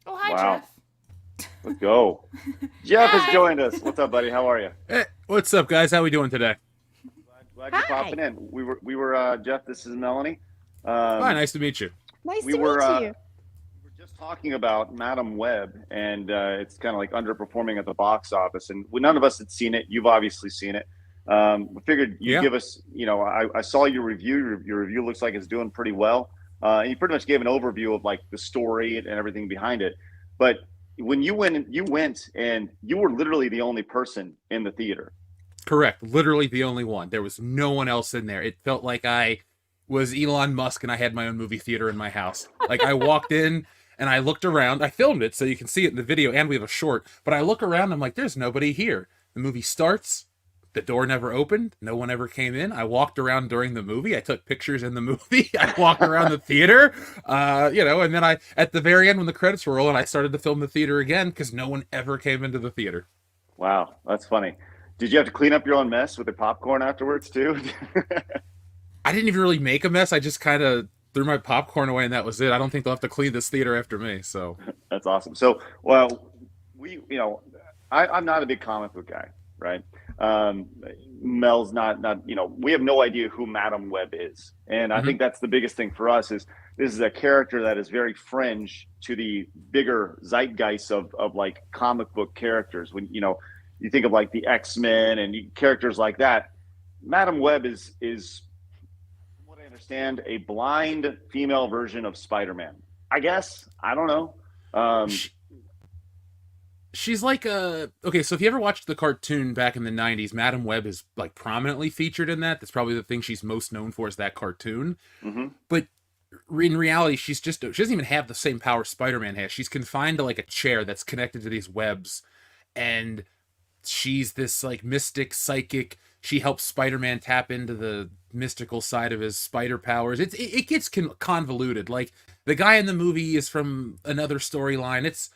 Oh, hi, Jeff. Let's go. Jeff has joined us. What's up, buddy? How are you? Hey, what's up, guys? How we doing today? Glad you're popping in. We were Jeff. This is Melonie. Hi, nice to meet you. Nice to meet you. We were just talking about Madam Web, and it's kind of like underperforming at the box office. And none of us had seen it. You've obviously seen it. We figured you'd give us. I saw your review. Your review looks like it's doing pretty well. And you pretty much gave an overview of like the story and everything behind it. But when you went and you were literally the only person in the theater. Correct. Literally the only one. There was no one else in there. It felt like I was Elon Musk and I had my own movie theater in my house. Like I walked in and I looked around. I filmed it so you can see it in the video, and we have a short. But I look around and I'm like, there's nobody here. The movie starts. The door never opened. No one ever came in. I walked around during the movie. I took pictures in the movie. I walked around the theater, and then at the very end when the credits were rolling, I started to film the theater again because no one ever came into the theater. Wow, that's funny. Did you have to clean up your own mess with the popcorn afterwards too? I didn't even really make a mess. I just kind of threw my popcorn away and that was it. I don't think they'll have to clean this theater after me. So that's awesome. So, well, I'm not a big comic book guy, right? Mel's not, we have no idea who Madam Web is. And I think that's the biggest thing for us is this is a character that is very fringe to the bigger zeitgeist of like comic book characters. When, you think of like the X-Men and characters like that, Madam Web is from what I understand, a blind female version of Spider-Man. I guess. I don't know. She's like okay, so if you ever watched the cartoon back in the 90s, Madam Web is like prominently featured in that. That's probably the thing she's most known for is that cartoon. Mm-hmm. But in reality, she doesn't even have the same power Spider-Man has. She's confined to like a chair that's connected to these webs, and she's this like mystic psychic. She helps Spider-Man tap into the mystical side of his spider powers. It gets convoluted. Like the guy in the movie is from another storyline.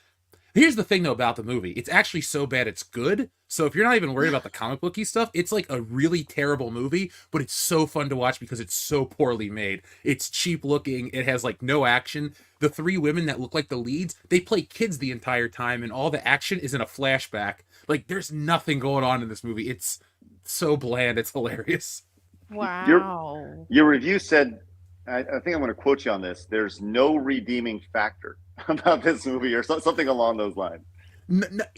Here's the thing though about the movie. It's actually so bad it's good. So if you're not even worried about the comic booky stuff, it's like a really terrible movie, but it's so fun to watch because it's so poorly made. It's cheap looking. It has like no action. The three women that look like the leads, they play kids the entire time, and all the action is in a flashback. Like there's nothing going on in this movie. It's so bland. It's hilarious. Wow. Your review said, I think I'm going to quote you on this. There's no redeeming factor about this movie or something along those lines.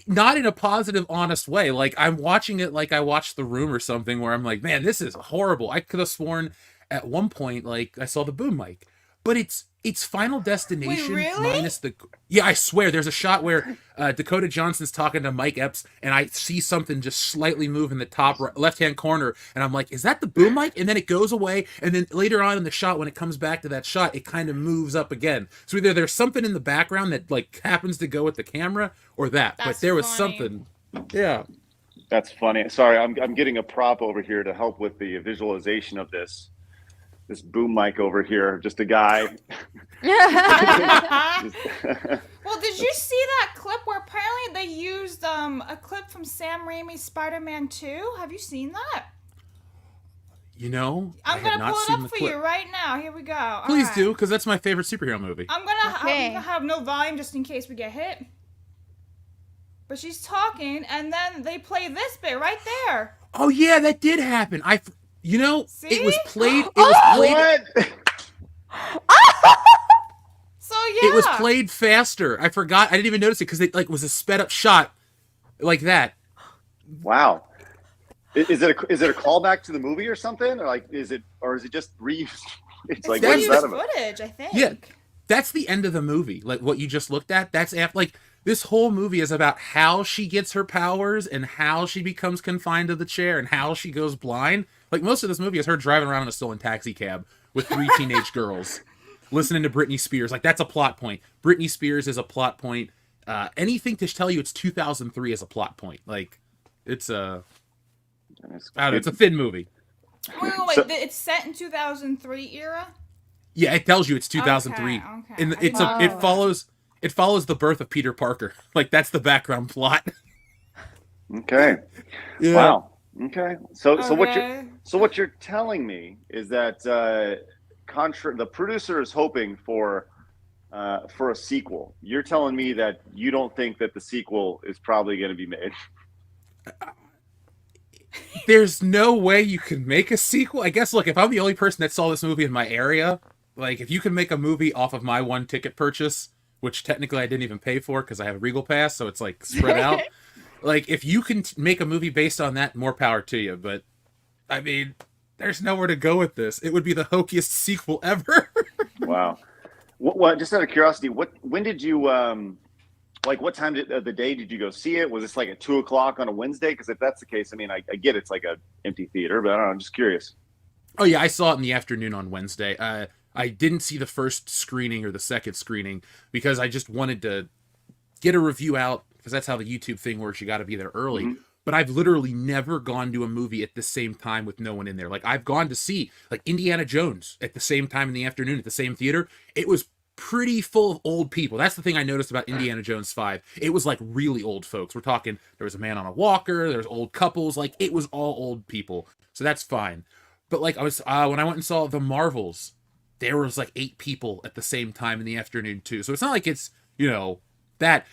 Not in a positive, honest way. Like I'm watching it like I watched The Room or something where I'm like, man, this is horrible. I could have sworn at one point, like I saw the boom mic, but it's Final Destination. Wait, really? Minus the. Yeah, I swear. There's a shot where Dakota Johnson's talking to Mike Epps, and I see something just slightly move in the top left-hand corner, and I'm like, "Is that the boom mic?" And then it goes away, and then later on in the shot, when it comes back to that shot, it kind of moves up again. So either there's something in the background that like happens to go with the camera, or that. That's but there was funny. something. Yeah. That's funny. Sorry, I'm getting a prop over here to help with the visualization of this boom mic over here. Just a guy. Well, did you see that clip where apparently they used a clip from Sam Raimi's Spider-Man 2? Have you seen that? I'm going to pull it up for you right now. Here we go. Please do, because that's my favorite superhero movie. I'm gonna have no volume just in case we get hit. But she's talking, and then they play this bit right there. Oh, yeah, that did happen. You know, See? it was played. It was played. What? So yeah. It was played faster. I forgot. I didn't even notice it because it like was a sped up shot like that. Wow. Is it a callback to the movie or something, or is it just reused? It's like It's what's reused that about? footage, I think. Yeah, that's the end of the movie. Like what you just looked at. That's after like this whole movie is about how she gets her powers and how she becomes confined to the chair and how she goes blind. Like most of this movie is her driving around in a stolen taxi cab with 3 teenage girls listening to Britney Spears. Like that's a plot point. Britney Spears is a plot point. Anything to tell you it's 2003 is a plot point. Like it's I don't know, it's a thin movie. Wait, it's set in 2003 era? Yeah, it tells you it's 2003. Okay. And it follows the birth of Peter Parker. Like that's the background plot. Okay. Yeah. Wow. Okay. So Okay. what you're telling me is that the producer is hoping for a sequel. You're telling me that you don't think that the sequel is probably going to be made. There's no way you can make a sequel. I guess, look, if I'm the only person that saw this movie in my area, like, if you can make a movie off of my 1 ticket purchase, which technically I didn't even pay for because I have a Regal Pass, so it's, like, spread out. Like, if you can make a movie based on that, more power to you. But, I mean, there's nowhere to go with this. It would be the hokiest sequel ever. Wow. What? Just out of curiosity, when did you what time of the day did you go see it? Was this like at 2:00 on a Wednesday? Because if that's the case, I mean, I get it's like a empty theater, but I don't know. I'm just curious. Oh yeah, I saw it in the afternoon on Wednesday. I didn't see the first screening or the second screening because I just wanted to get a review out because that's how the YouTube thing works. You got to be there early. Mm-hmm. But I've literally never gone to a movie at the same time with no one in there. Like I've gone to see like Indiana Jones at the same time in the afternoon at the same theater. It was pretty full of old people. That's the thing I noticed about Indiana Jones 5. It was like really old folks. We're talking, there was a man on a walker, there's old couples, like it was all old people. So that's fine. But like I was, when I went and saw The Marvels, there was like 8 people at the same time in the afternoon too. So it's not like it's, that.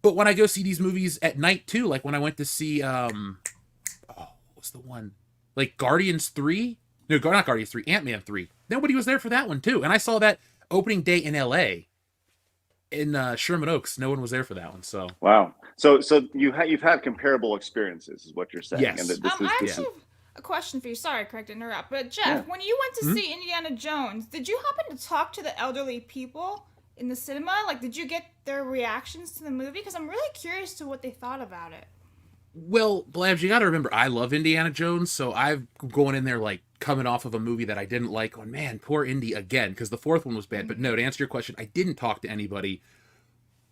But when I go see these movies at night too, like when I went to see, what's the one? Like Guardians 3? No, not Guardians 3, Ant-Man 3. Nobody was there for that one too. And I saw that opening day in LA in Sherman Oaks. No one was there for that one. So wow. So you've had comparable experiences is what you're saying. Yes. And I actually have a question for you. Sorry, Craig, to interrupt. But Jeff, when you went to see Indiana Jones, did you happen to talk to the elderly people in the cinema? Like, did you get their reactions to the movie? Because I'm really curious to what they thought about it. Well, Blabs, you got to remember, I love Indiana Jones, so I'm going in there like coming off of a movie that I didn't like, going, man, poor Indy again, because the 4th one was bad. But no, to answer your question, I didn't talk to anybody.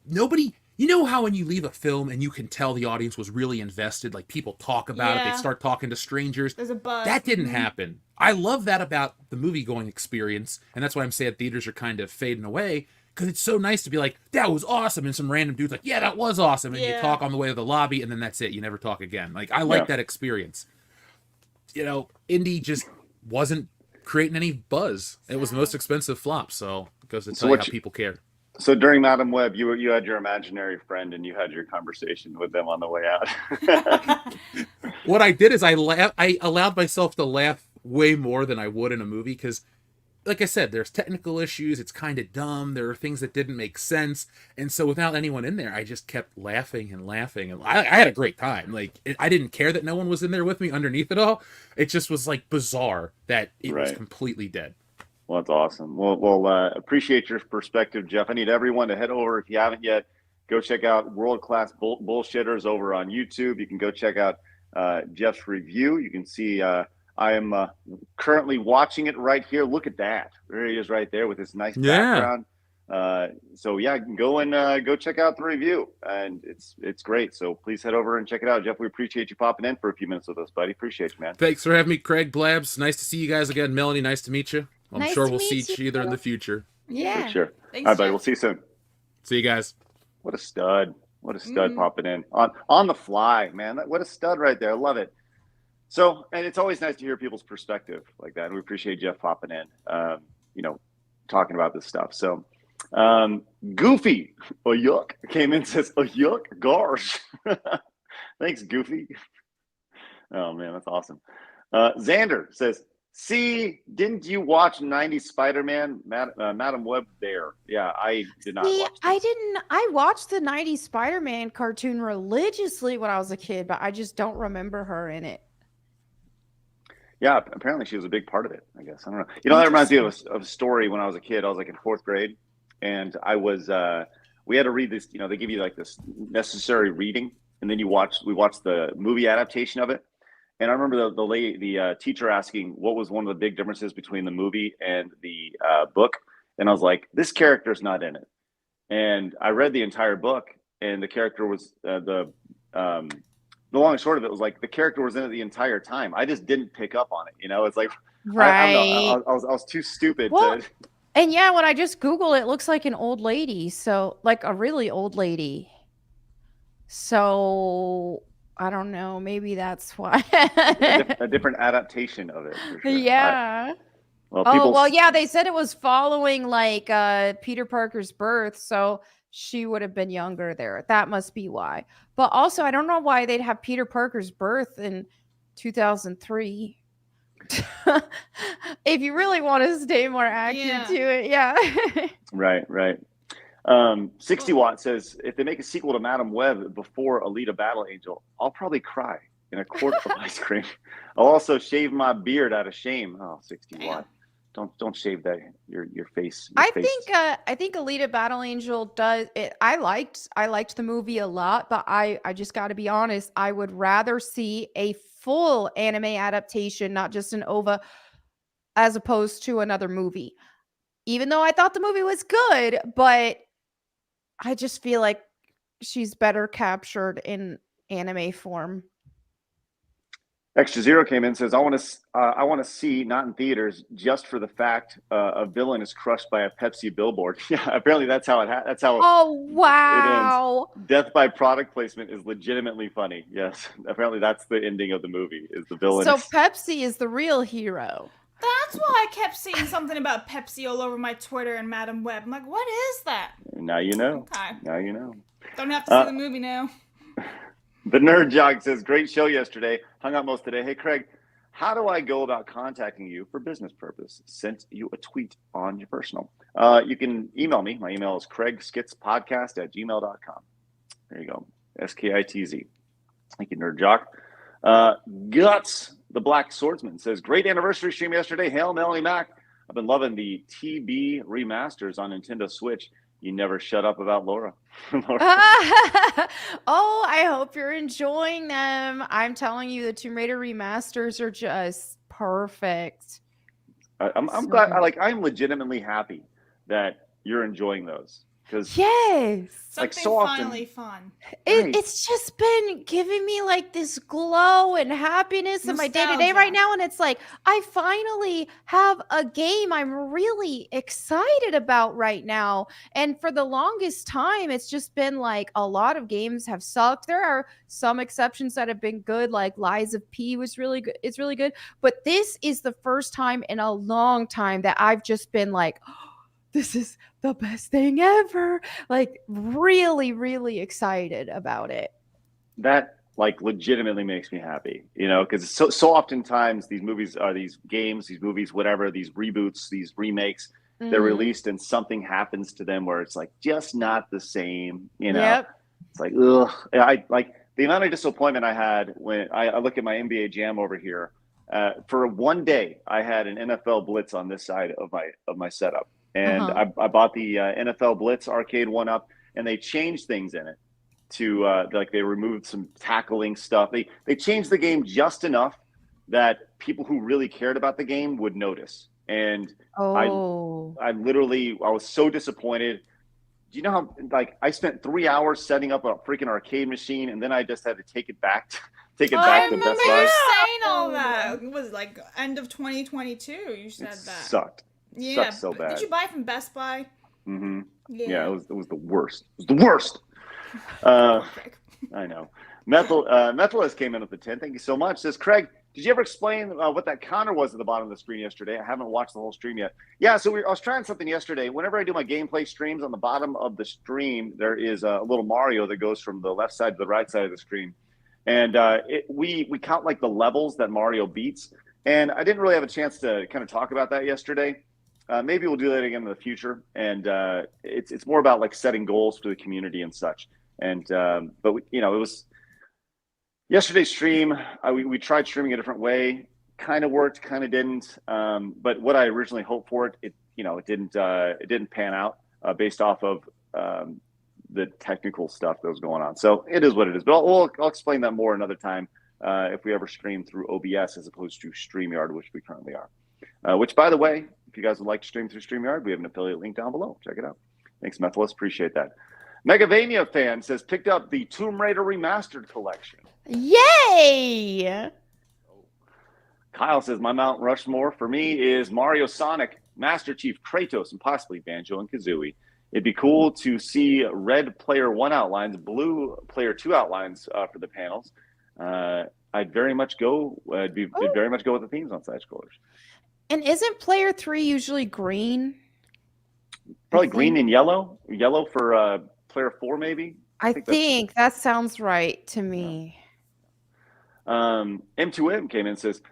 Nobody, you know how when you leave a film and you can tell the audience was really invested, like people talk about it, they start talking to strangers. There's a buzz. That didn't happen. I love that about the movie-going experience, and that's why I'm saying theaters are kind of fading away, because it's so nice to be like, that was awesome, and some random dude's like, yeah, that was awesome, and you talk on the way to the lobby, and then that's it. You never talk again. Like, I like that experience. Indy just wasn't creating any buzz. It was the most expensive flop, so it goes to tell you how people care. So during Madam Web, you had your imaginary friend, and you had your conversation with them on the way out. What I did is I allowed myself to laugh way more than I would in a movie, because like I said, there's technical issues. It's kind of dumb. There are things that didn't make sense. And so without anyone in there, I just kept laughing and laughing. And I had a great time. Like, I didn't care that no one was in there with me underneath it all. It just was like bizarre that it was completely dead. Well, that's awesome. Well, appreciate your perspective, Jeff. I need everyone to head over. If you haven't yet, go check out World Class Bullshitters over on YouTube. You can go check out Jeff's review. You can see I am currently watching it right here. Look at that. There he is right there with this nice background. So yeah, go and go check out the review, and it's great. So please head over and check it out. Jeff, we appreciate you popping in for a few minutes with us, buddy. Appreciate you, man. Thanks for having me, Craig. Blabs, nice to see you guys again. Melanie, nice to meet you. I'm sure we'll see each other in the future. Yeah. For sure. Thanks, all right, buddy. Jeff. We'll see you soon. See you guys. What a stud. What a stud popping in. On the fly, man. What a stud right there. I love it. So, and it's always nice to hear people's perspective like that. And we appreciate Jeff popping in, talking about this stuff. So, Goofy, oh yuck, came in and says, oh yuck, gosh. Thanks, Goofy. Oh man, that's awesome. Xander says, "See, didn't you watch 90s Spider-Man, Madam Web there?" Yeah, I did not watch this. I watched the 90s Spider-Man cartoon religiously when I was a kid, but I just don't remember her in it. Yeah, apparently she was a big part of it, I guess. I don't know. That reminds me of a story when I was a kid. I was like in 4th grade, and we had to read this, they give you like this necessary reading, and then we watched the movie adaptation of it. And I remember the teacher asking what was one of the big differences between the movie and the book. And I was like, this character's not in it. And I read the entire book, and the character was the long and short of it was like the character was in it the entire time. I just didn't pick up on it. It's like, right. I don't know. I was too stupid well, to. And yeah, when I just Googled it, looks like an old lady. So like a really old lady. So I don't know. Maybe that's why. a different adaptation of it. For sure. Yeah. Yeah, they said it was following like Peter Parker's birth, so she would have been younger there. That must be why. But also, I don't know why they'd have Peter Parker's birth in 2003. If you really want to stay more accurate to it, yeah. Right. 60 Watt says, if they make a sequel to Madam Web before Alita Battle Angel, I'll probably cry in a quart of ice cream. I'll also shave my beard out of shame. Oh, 60 Watt. Don't shave that your face. I think Alita Battle Angel does it. I liked the movie a lot, but I just got to be honest. I would rather see a full anime adaptation, not just an OVA, as opposed to another movie. Even though I thought the movie was good, but I just feel like she's better captured in anime form. Extra Zero came in and says, I want to see, not in theaters, just for the fact a villain is crushed by a Pepsi billboard. Yeah, apparently that's how that's how. Oh wow! It ends. Death by product placement is legitimately funny. Yes, apparently that's the ending of the movie. Is the villain? So Pepsi is the real hero. That's why I kept seeing something about Pepsi all over my Twitter and Madam Web. I'm like, what is that? Now you know. Okay. Now you know. Don't have to see the movie now. The Nerd Jog says, great show yesterday. Hung out most today. Hey, Craig, how do I go about contacting you for business purpose? Sent you a tweet on your personal. You can email me. My email is craigskitspodcast@gmail.com. There you go. SKITZ. Thank you, Nerd Jock. Guts, the Black Swordsman, says, great anniversary stream yesterday. Hail, Melonie Mac. I've been loving the TB remasters on Nintendo Switch. You never shut up about Laura. Oh, I hope you're enjoying them. I'm telling you, the Tomb Raider remasters are just perfect. I'm glad. I'm legitimately happy that you're enjoying those. Yes, something so often, finally fun. It's just been giving me like this glow and happiness in my day-to-day right now, and it's like I finally have a game I'm really excited about right now. And for the longest time, it's just been like a lot of games have sucked. There are some exceptions that have been good, like Lies of P was really good. It's really good, but this is the first time in a long time that I've just been like, this is the best thing ever. Like really, really excited about it. That like legitimately makes me happy, because so oftentimes these movies are these games, these movies, whatever, these reboots, these remakes, they're released and something happens to them where it's like just not the same, Yep. It's like, ugh. I like the amount of disappointment I had when I look at my NBA Jam over here. For one day, I had an NFL Blitz on this side of my setup. And I bought the NFL Blitz arcade one up, and they changed things in it to they removed some tackling stuff. They changed the game just enough that people who really cared about the game would notice. And I was so disappointed. Do you know how I spent 3 hours setting up a freaking arcade machine, and then I just had to take it back to Best Buy. I remember you saying all that. It was like end of 2022. You said that sucked. Yeah, so bad. Did you buy from Best Buy? Mm-hmm. Yeah, it was the worst. It was the worst. I know. Methalist came in at the 10. Thank you so much. Says, Craig, did you ever explain what that counter was at the bottom of the screen yesterday? I haven't watched the whole stream yet. Yeah, so I was trying something yesterday. Whenever I do my gameplay streams, on the bottom of the stream, there is a little Mario that goes from the left side to the right side of the screen. And we count like the levels that Mario beats. And I didn't really have a chance to kind of talk about that yesterday. Maybe we'll do that again in the future. And it's more about like setting goals for the community and such. And but it was yesterday's stream. We tried streaming a different way. Kind of worked, kind of didn't. But what I originally hoped for it didn't pan out based off of the technical stuff that was going on. So it is what it is. But I'll explain that more another time if we ever stream through OBS as opposed to StreamYard, which we currently are. Which, by the way, if you guys would like to stream through StreamYard, we have an affiliate link down below. Check it out. Thanks, Methodist. Appreciate that. Megavania fan says, picked up the Tomb Raider Remastered collection. Yay! Kyle says, my Mount Rushmore for me is Mario, Sonic, Master Chief, Kratos, and possibly Banjo and Kazooie. It'd be cool to see red player 1 outlines, blue player 2 outlines for the panels. I'd very much go. I'd very much go with the themes on side scrollers. And isn't player 3 usually green? Probably green and yellow. Yellow for player 4, maybe. I think that sounds right to me. M2M came in and says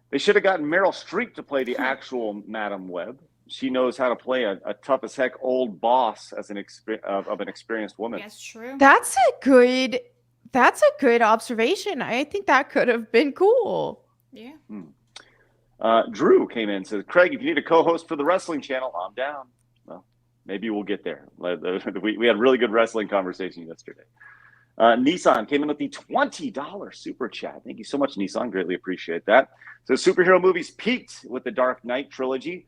they should have gotten Meryl Streep to play the actual Madam Web. She knows how to play a tough as heck old boss as an experienced woman. That's true. That's a good observation. I think that could have been cool. Yeah. Drew came in and says, Craig, if you need a co-host for the wrestling channel, I'm down. Well, maybe we'll get there. We had a really good wrestling conversation yesterday. Nissan came in with the $20 super chat. Thank you so much, Nissan. Greatly appreciate that. So superhero movies peaked with the Dark Knight trilogy.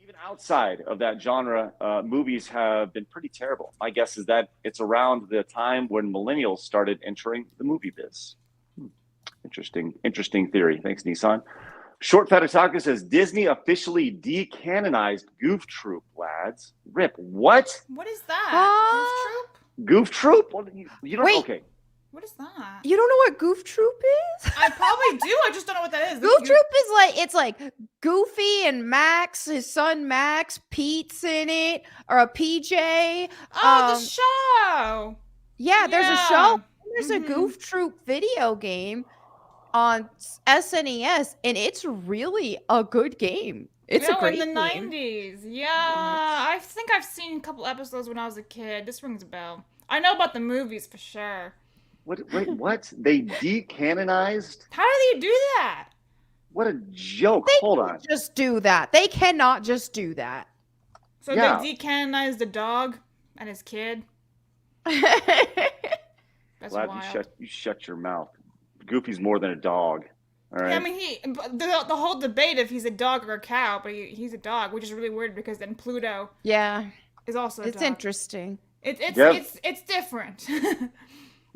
Even outside of that genre, movies have been pretty terrible. My guess is that it's around the time when millennials started entering the movie biz. Interesting theory. Thanks, Nissan. Short Fat Otaku says, Disney officially decanonized Goof Troop, lads. Rip, what? What is that? Goof Troop? Goof Troop? Well, you don't. Wait. Okay. What is that? You don't know what Goof Troop is? I probably do. I just don't know what that is. Goof Troop is it's like Goofy and Max, his son Max, Pete's in it, or a PJ. Oh, the show. Yeah, there's a show. There's a Mm-hmm. Goof Troop video game on SNES, and it's really a good game. It's a great in the game. 90s. Yeah, I think I've seen a couple episodes when I was a kid. This rings a bell. I know about the movies for sure. Wait, what? They decanonized? How do they do that? What a joke. They Hold can't on. just do that. They cannot just do that. So Yeah. they decanonized the dog and his kid. That's Glad wild. you shut your mouth. Goofy's more than a dog. All right. Yeah, I mean, the whole debate if he's a dog or a cow, but he's a dog, which is really weird because then Pluto Yeah, is also a it's dog. interesting. It's different.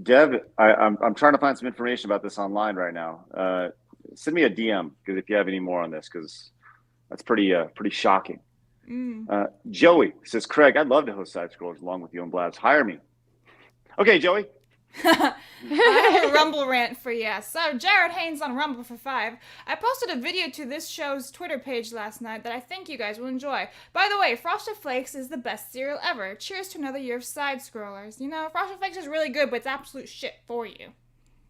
Dev, I'm trying to find some information about this online right now. Send me a DM because if you have any more on this, because that's pretty shocking. Joey says, Craig, I'd love to host Side Scrollers along with you and Blabs. Hire me. Okay, Joey. I have a Rumble rant for you. So, Jared Haynes on Rumble for 5. I posted a video to this show's Twitter page last night that I think you guys will enjoy. By the way, Frosted Flakes is the best cereal ever. Cheers to another year of Side Scrollers. You know, Frosted Flakes is really good, but it's absolute shit for you.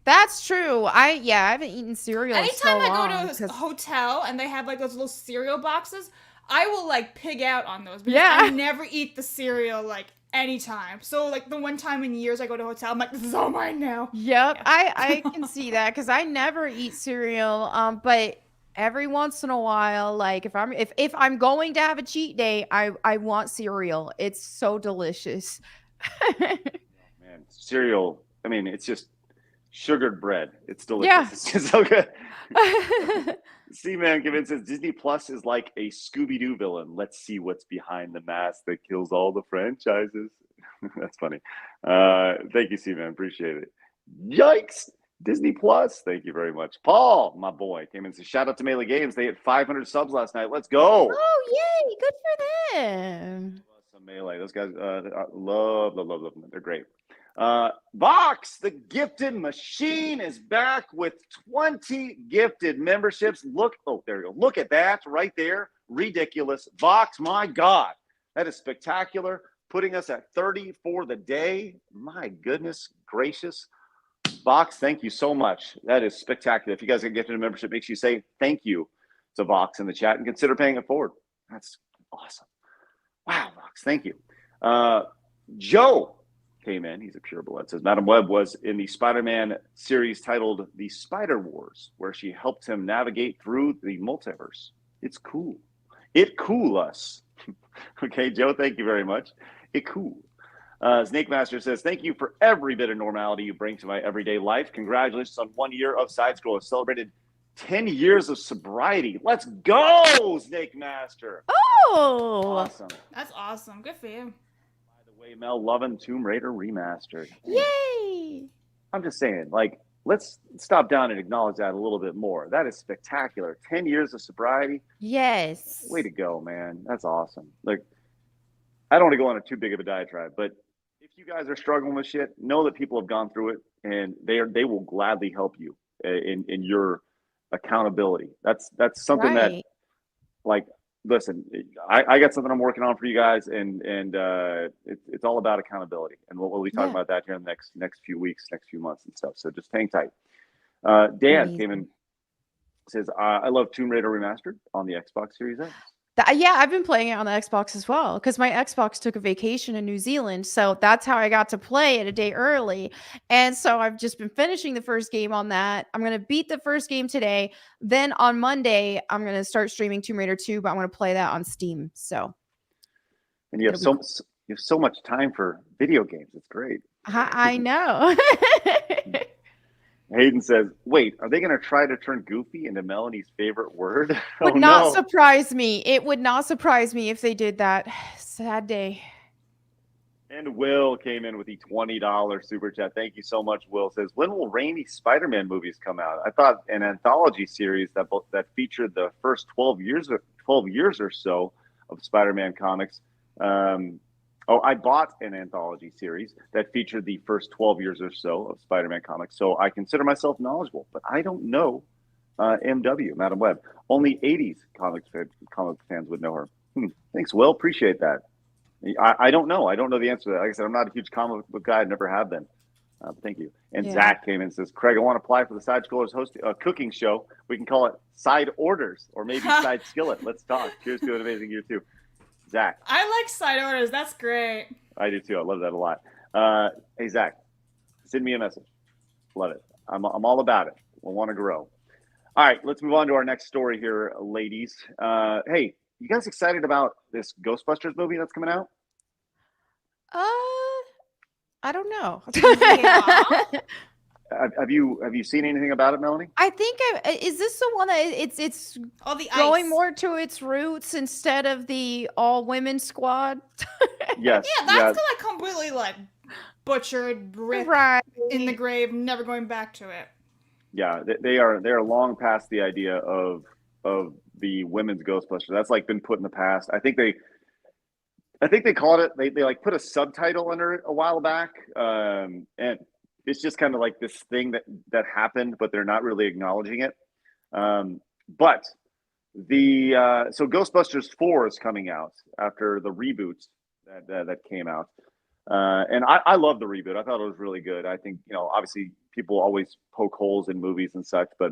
That's true. I haven't eaten cereal in so Anytime long. I go to a hotel and they have like those little cereal boxes, I will like pig out on those because Yeah. I never eat the cereal like anytime. So like the one time in years I go to a hotel, I'm like, this is all mine now. Yep, I can see that because I never eat cereal. But every once in a while, like if I'm going to have a cheat day, I want cereal. It's so delicious. Man, cereal. I mean, it's just sugared bread. It's delicious. Yeah. It's just so good. C-Man convinces Disney Plus is like a Scooby-Doo villain. Let's see what's behind the mask that kills all the franchises. That's funny. Thank you, C-Man. Appreciate it. Yikes. Disney Plus. Thank you very much. Paul, my boy, came in and said, shout out to Melee Games. They hit 500 subs last night. Let's go. Oh, yay. Good for them. Some Melee. Those guys love them. They're great. Vox, the gifted machine, is back with 20 gifted memberships. There you go. Look at that right there. Ridiculous. Vox, my God. That is spectacular. Putting us at 30 for the day. My goodness gracious. Vox, thank you so much. That is spectacular. If you guys can get to the membership, make sure you say thank you to Vox in the chat and consider paying it forward. That's awesome. Wow, Vox, thank you. Joe came in. He's a pure blood. Says Madam Web was in the Spider-Man series titled The Spider Wars, where she helped him navigate through the multiverse. It's cool. It cool us. Okay, Joe, thank you very much. It cool. Snake Master says, thank you for every bit of normality you bring to my everyday life. Congratulations on 1 year of Side Scroll. Celebrated 10 years of sobriety. Let's go, Snake Master. Oh, Awesome. That's awesome. Good for you. By the way, Mel, loving Tomb Raider Remastered. yay. I'm just saying, like, let's stop down and acknowledge that a little bit more. That is spectacular. 10 years of sobriety. Yes. Way to go, man. That's awesome. Like, I don't want to go on a too big of a diatribe, but if you guys are struggling with shit, know that people have gone through it and they will gladly help you in your accountability. That's something that, like, listen, I got something I'm working on for you guys, and it's all about accountability, and we'll be talking about that here in the next few weeks, next few months and stuff. So just hang tight. Dan came in, says, I love Tomb Raider Remastered on the Xbox Series X. Yeah, I've been playing it on the Xbox as well because my Xbox took a vacation in New Zealand. So that's how I got to play it a day early. And so I've just been finishing the first game on that. I'm going to beat the first game today. Then on Monday, I'm going to start streaming Tomb Raider 2, but I'm going to play that on Steam. So, and you have so much time for video games. It's great. I know. Hayden says, wait, are they going to try to turn Goofy into Melonie's favorite word? Would not surprise me. It would not surprise me if they did that. Sad day. And Will came in with the $20 super chat. Thank you so much, Will. Says, when will rainy Spider-Man movies come out? I thought an anthology series that featured the first 12 years or so of Spider-Man comics. I bought an anthology series that featured the first 12 years or so of Spider-Man comics, so I consider myself knowledgeable, but I don't know MW, Madam Web. Only 80s comic fans would know her. Thanks, Will. Appreciate that. I don't know. I don't know the answer to that. Like I said, I'm not a huge comic book guy. I never have been. Thank you. And Zach came in and says, Craig, I want to apply for the Side Scrollers host a cooking show. We can call it Side Orders or maybe Side Skillet. Let's talk. Cheers to an amazing year, too. Zach. I like Side Orders. That's great. I do too. I love that a lot. Hey, Zach, send me a message. Love it. I'm all about it. We want to grow. All right, let's move on to our next story here, ladies. Hey, you guys excited about this Ghostbusters movie that's coming out? I don't know. Have you seen anything about it, Melonie? I think is this the one that it's the going ice. more to its roots instead of the all women squad? Yes. Yeah, that's like completely like butchered, ripped in the grave, never going back to it. Yeah, they are long past the idea of the women's Ghostbusters. That's like been put in the past. I think they called it. They like put a subtitle under it a while back, and it's just kind of like this thing that happened, but they're not really acknowledging it. But so Ghostbusters 4 is coming out after the reboots that came out. And I love the reboot. I thought it was really good. I think, obviously people always poke holes in movies and such, but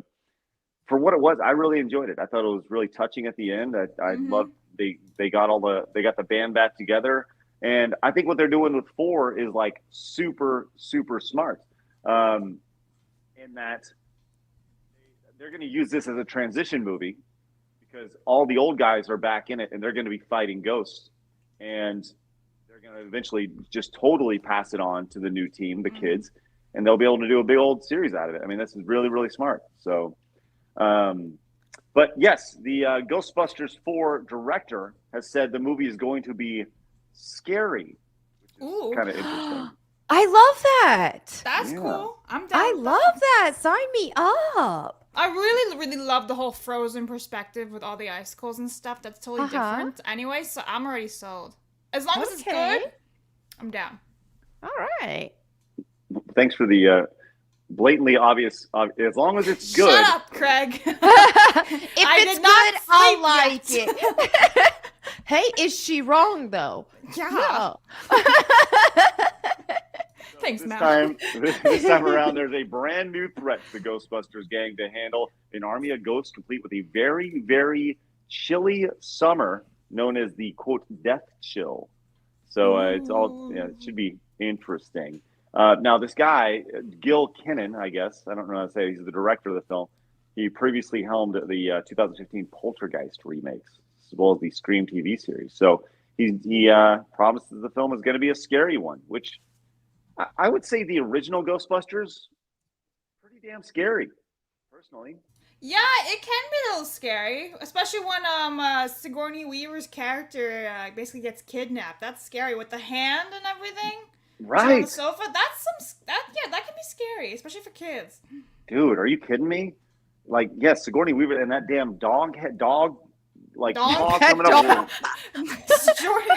for what it was, I really enjoyed it. I thought it was really touching at the end. I loved they got the band back together. And I think what they're doing with 4 is like super, super smart. In that they're going to use this as a transition movie because all the old guys are back in it and they're going to be fighting ghosts. And they're going to eventually just totally pass it on to the new team, the kids, and they'll be able to do a big old series out of it. I mean, this is really, really smart. So, but yes, the Ghostbusters 4 director has said the movie is going to be scary, which is kind of interesting. I love that. That's cool. I'm down. I love that. Sign me up. I really, really love the whole Frozen perspective with all the icicles and stuff. That's totally different anyway, so I'm already sold. As long as it's good, I'm down. All right. Thanks for the blatantly obvious. As long as it's good. Shut up, Craig. If it's good, I'll like it. Hey, is she wrong though? Yeah. Thanks, This Mound. time around, there's a brand new threat to the Ghostbusters gang to handle: an army of ghosts complete with a very, very chilly summer known as the quote death chill. So it's all it should be interesting. Now this guy, Gil Kinnan, I guess I don't know how to say, he's the director of the film. He previously helmed the 2015 Poltergeist remakes, as well as the Scream TV series. So he promises the film is going to be a scary one, which I would say the original Ghostbusters, pretty damn scary, personally. Yeah, it can be a little scary, especially when Sigourney Weaver's character basically gets kidnapped. That's scary with the hand and everything. Right. She's on the sofa. That can be scary, especially for kids. Dude, are you kidding me? Like, yes, Sigourney Weaver and that damn dog paw coming up. Sigourney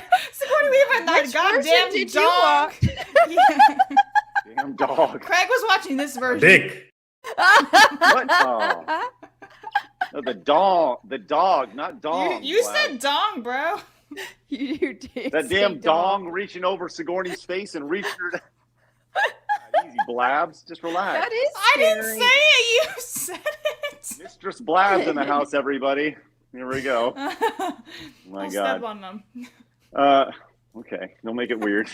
Weaver and that Which goddamn version did dog. you Yeah. Damn dog. Craig was watching this version. Dick. What? Oh. No, the dog, not dong. You Blab. said dong, bro. You did. That say damn dong reaching over Sigourney's face and reaching her down. Easy, Blabs. Just relax. That is I scary. didn't say it. You said it. Mistress Blabs in the house, everybody. Here we go. My I'll God. step on them. Okay, don't make it weird.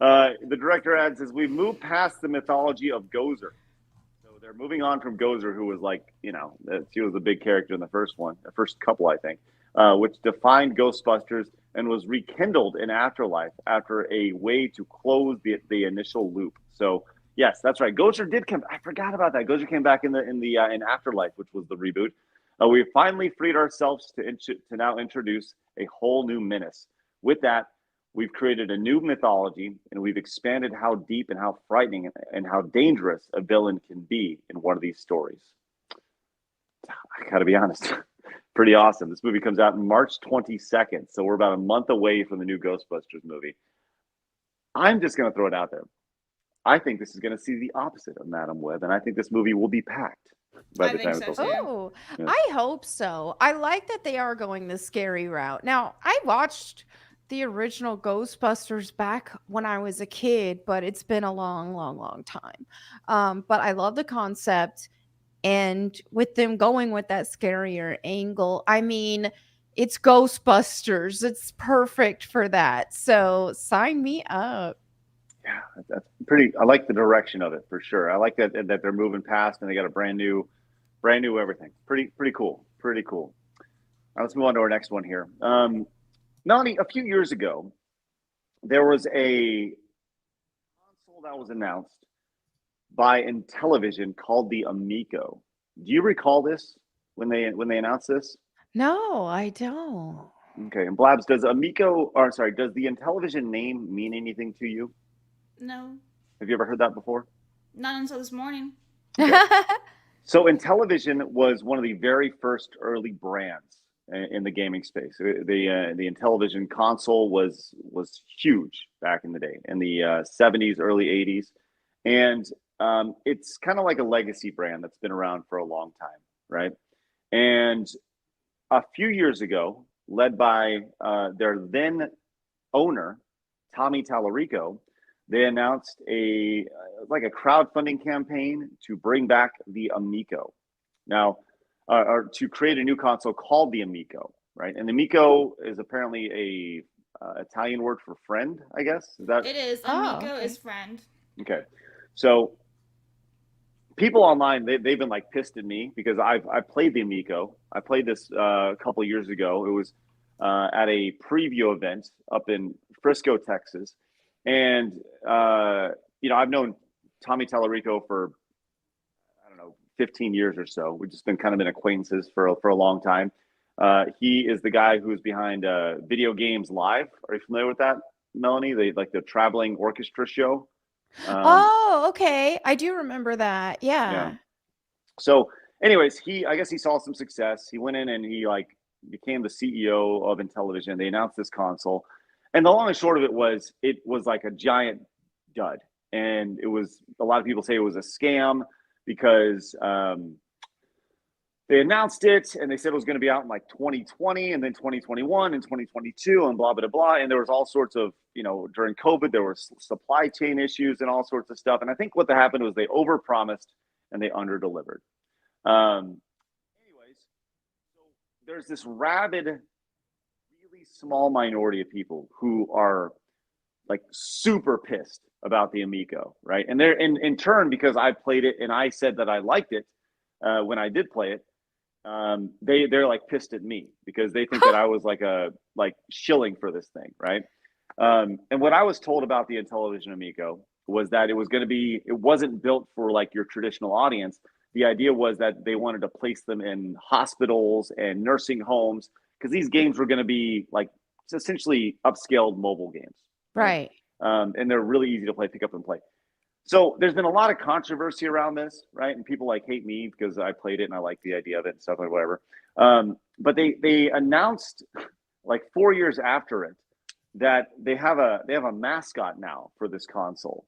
The director adds, as we've moved past the mythology of Gozer. So they're moving on from Gozer, who was she was a big character in the first couple, I think, which defined Ghostbusters and was rekindled in Afterlife after a way to close the initial loop. So yes, that's right. Gozer did come. I forgot about that. Gozer came back in Afterlife, which was the reboot. We finally freed ourselves to now introduce a whole new menace. With that, we've created a new mythology, and we've expanded how deep and how frightening and how dangerous a villain can be in one of these stories. I gotta be honest, pretty awesome. This movie comes out March 22nd, so we're about a month away from the new Ghostbusters movie. I'm just gonna throw it out there. I think this is gonna see the opposite of Madam Web, and I think this movie will be packed by the time it goes out. Oh, Yeah. I hope so. I like that they are going the scary route. Now, I watched the original Ghostbusters back when I was a kid, but it's been a long, long, long time. But I love the concept, and with them going with that scarier angle, I mean, it's Ghostbusters. It's perfect for that. So sign me up. Yeah, that's pretty. I like the direction of it for sure. I like that they're moving past and they got a brand new everything. Pretty cool. Pretty cool. All right, let's move on to our next one here. Melonie, a few years ago, there was a console that was announced by Intellivision called the Amico. Do you recall this when they announced this? No, I don't. Okay, and Blabs, does the Intellivision name mean anything to you? No, Have you ever heard that before? not until this morning. So Intellivision was one of the very first early brands in the gaming space. The Intellivision console was huge back in the day, in the 70s, early 80s. And it's kind of like a legacy brand that's been around for a long time, right? And a few years ago, led by their then owner, Tommy Tallarico, they announced a crowdfunding campaign to bring back the Amico. Now, or to create a new console called the Amico, right? And Amico is apparently a Italian word for friend, I guess. Is that? It is. Amico is friend. Okay. So people online, they've been like pissed at me because I played the Amico. I played this a couple of years ago. It was at a preview event up in Frisco, Texas. And, I've known Tommy Tallarico for, 15 years or so. We've just been acquaintances for a long time. He is the guy who's behind Video Games Live. Are you familiar with that, Melonie? The traveling orchestra show. Oh, okay. I do remember that. Yeah. So anyways, I guess he saw some success. He went in and he became the CEO of Intellivision. They announced this console. And the long and short of it was like a giant dud. And it was, a lot of people say it was a scam because they announced it, and they said it was going to be out in like 2020 and then 2021 and 2022 and blah, blah, blah. And there was all sorts of, during COVID, there were supply chain issues and all sorts of stuff. And I think what happened was they overpromised and they underdelivered. Anyways, so there's this rabid, really small minority of people who are like super pissed about the Amico, right? And they're in turn, because I played it and I said that I liked it when I did play it. They're like pissed at me because they think that I was like shilling for this thing, right? And what I was told about the Intellivision Amico was that it wasn't built for like your traditional audience. The idea was that they wanted to place them in hospitals and nursing homes because these games were going to be like essentially upscaled mobile games. Right. And they're really easy to play, pick up and play. So there's been a lot of controversy around this, right? And people like hate me because I played it and I like the idea of it and stuff like whatever. But they announced like 4 years after it that they have a mascot now for this console,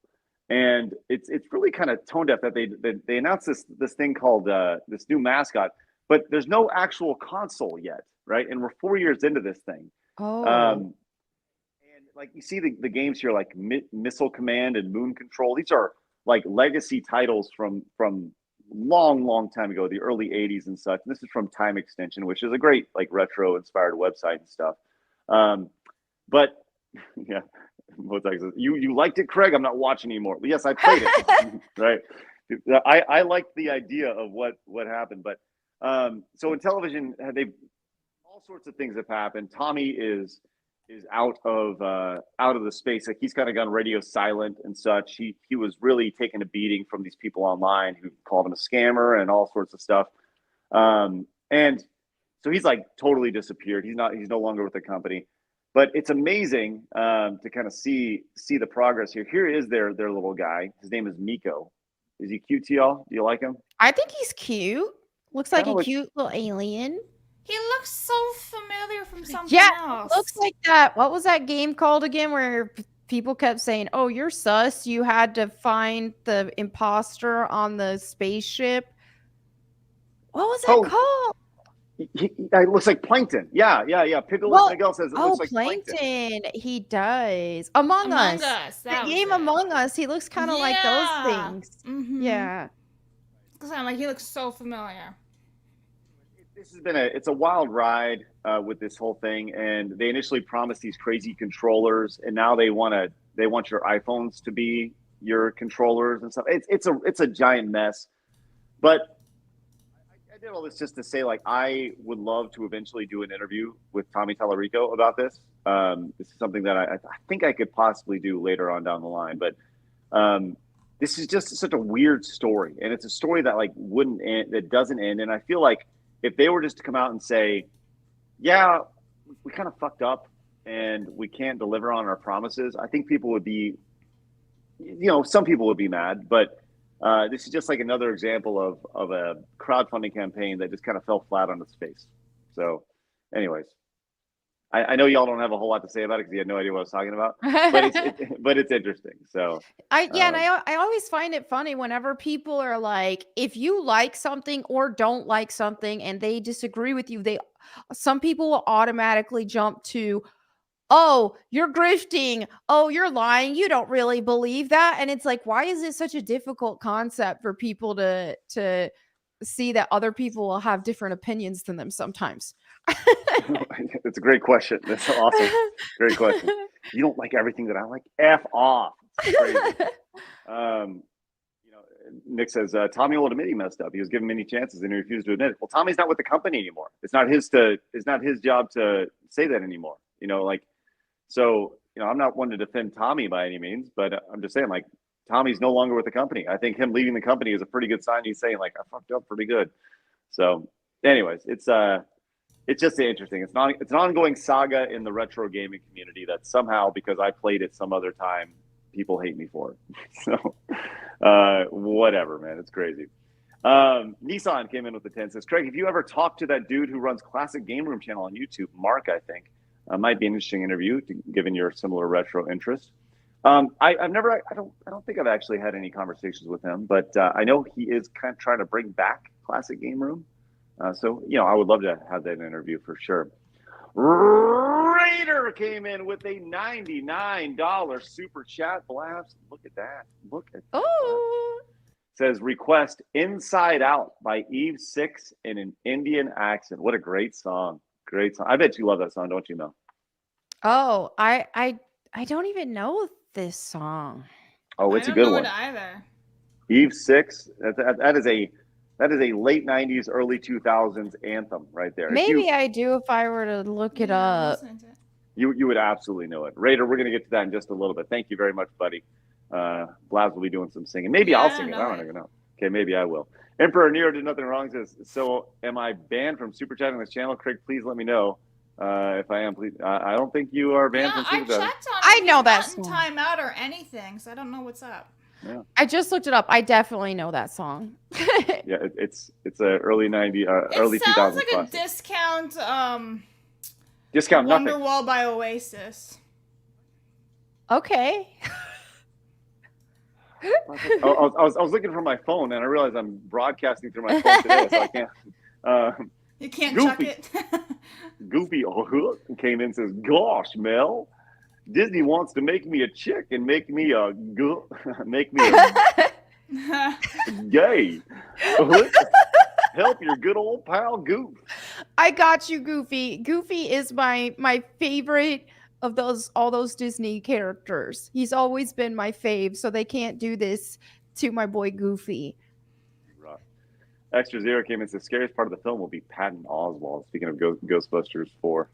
and it's really kind of tone deaf that they announced this thing called this new mascot, but there's no actual console yet, right? And we're 4 years into this thing. Oh. And like you see the games here, like Missile Command and Moon Control. These are like legacy titles from long time ago, the early 80s and such. And this is from Time Extension, which is a great like retro inspired website and stuff. But yeah, you liked it, Craig? I'm not watching anymore. Yes, I played it. Right. I liked the idea of what happened, but so Intellivision, all sorts of things have happened. Tommy is out of the space. Like he's kind of gone radio silent and such. He was really taking a beating from these people online who called him a scammer and all sorts of stuff. And so he's like totally disappeared. He's no longer with the company. But it's amazing to kind of see the progress here. Here is their little guy. His name is Miko. Is he cute to y'all? Do you like him? I think he's cute. Looks like Kinda a cute little alien. He looks so familiar from something Yeah, else. looks like that. What was that game called again where people kept saying, "Oh, you're sus. You had to find the imposter on the spaceship." What was that called? It looks like Plankton. Yeah. Miguel says it looks like Plankton. He does. Among Us. The game Among Us. He looks kind of like those things. Mm-hmm. Yeah. Because I'm like, he looks so familiar. This has been it's a wild ride with this whole thing, and they initially promised these crazy controllers, and now they want your iPhones to be your controllers and stuff. It's a giant mess. But I did all this just to say, like, I would love to eventually do an interview with Tommy Tallarico about this. This is something that I think I could possibly do later on down the line, but this is just such a weird story, and it's a story that like wouldn't end, that doesn't end, and I feel like if they were just to come out and say, yeah, we kind of fucked up and we can't deliver on our promises, I think people would be, some people would be mad, but this is just like another example of a crowdfunding campaign that just kind of fell flat on its face. So anyways, I know y'all don't have a whole lot to say about it because you had no idea what I was talking about, but it's interesting. So and I always find it funny whenever people are like, if you like something or don't like something and they disagree with you, some people will automatically jump to, oh, you're grifting, oh, you're lying, you don't really believe that. And it's like, why is it such a difficult concept for people to see that other people will have different opinions than them sometimes? It's a great question. That's awesome. Great question. You don't like everything that I like? F off. It's crazy. Nick says Tommy will admit he messed up. He was given many chances and he refused to admit it. Well, Tommy's not with the company anymore. It's not his job to say that anymore. So I'm not one to defend Tommy by any means, but I'm just saying, like, Tommy's no longer with the company. I think him leaving the company is a pretty good sign. He's saying, like, I fucked up pretty good. So anyways, it's just interesting. It's an ongoing saga in the retro gaming community that somehow, because I played it some other time, people hate me for it. So whatever, man. It's crazy. Nissan came in with the 10, says, Craig, have you ever talked to that dude who runs Classic Game Room channel on YouTube? Mark, I think. Might be an interesting interview given your similar retro interest. I don't think I've actually had any conversations with him, but I know he is kind of trying to bring back Classic Game Room. So, I would love to have that interview for sure. Raider came in with a $99 super chat blast. Look at that. Oh. Says request Inside Out by Eve 6 in an Indian accent. What a great song. Great song. I bet you love that song, don't you, Mel? Oh, I don't even know this song. Oh, it's a good one. I don't know it either. Eve 6, that is a late 90s, early 2000s anthem right there. Maybe I do if I were to look it up. You would absolutely know it. Raider, we're going to get to that in just a little bit. Thank you very much, buddy. Blaz will be doing some singing. Maybe I'll sing it. I don't even know. Okay, maybe I will. Emperor Nero did nothing wrong. Says, so am I banned from super chatting this channel? Craig, please let me know if I am. Please, I don't think you are banned from super chatting. I know that song. Time out or anything, so I don't know what's up. Yeah. I just looked it up. I definitely know that song. Yeah, it's a early 90s, early 2000s. It sounds like a discount. Discount nothing. Wonderwall by Oasis. Okay. I was looking for my phone and I realized I'm broadcasting through my phone today, so I can't. You can't chuck it. Goofy came in and says, "Gosh, Mel, Disney wants to make me a chick and make me a gay. Help your good old pal Goof." I got you, Goofy. Goofy is my favorite of all those Disney characters. He's always been my fave, so they can't do this to my boy Goofy. Right. Extra Zero came in and says, scariest part of the film will be Patton Oswalt. Speaking of Ghostbusters 4.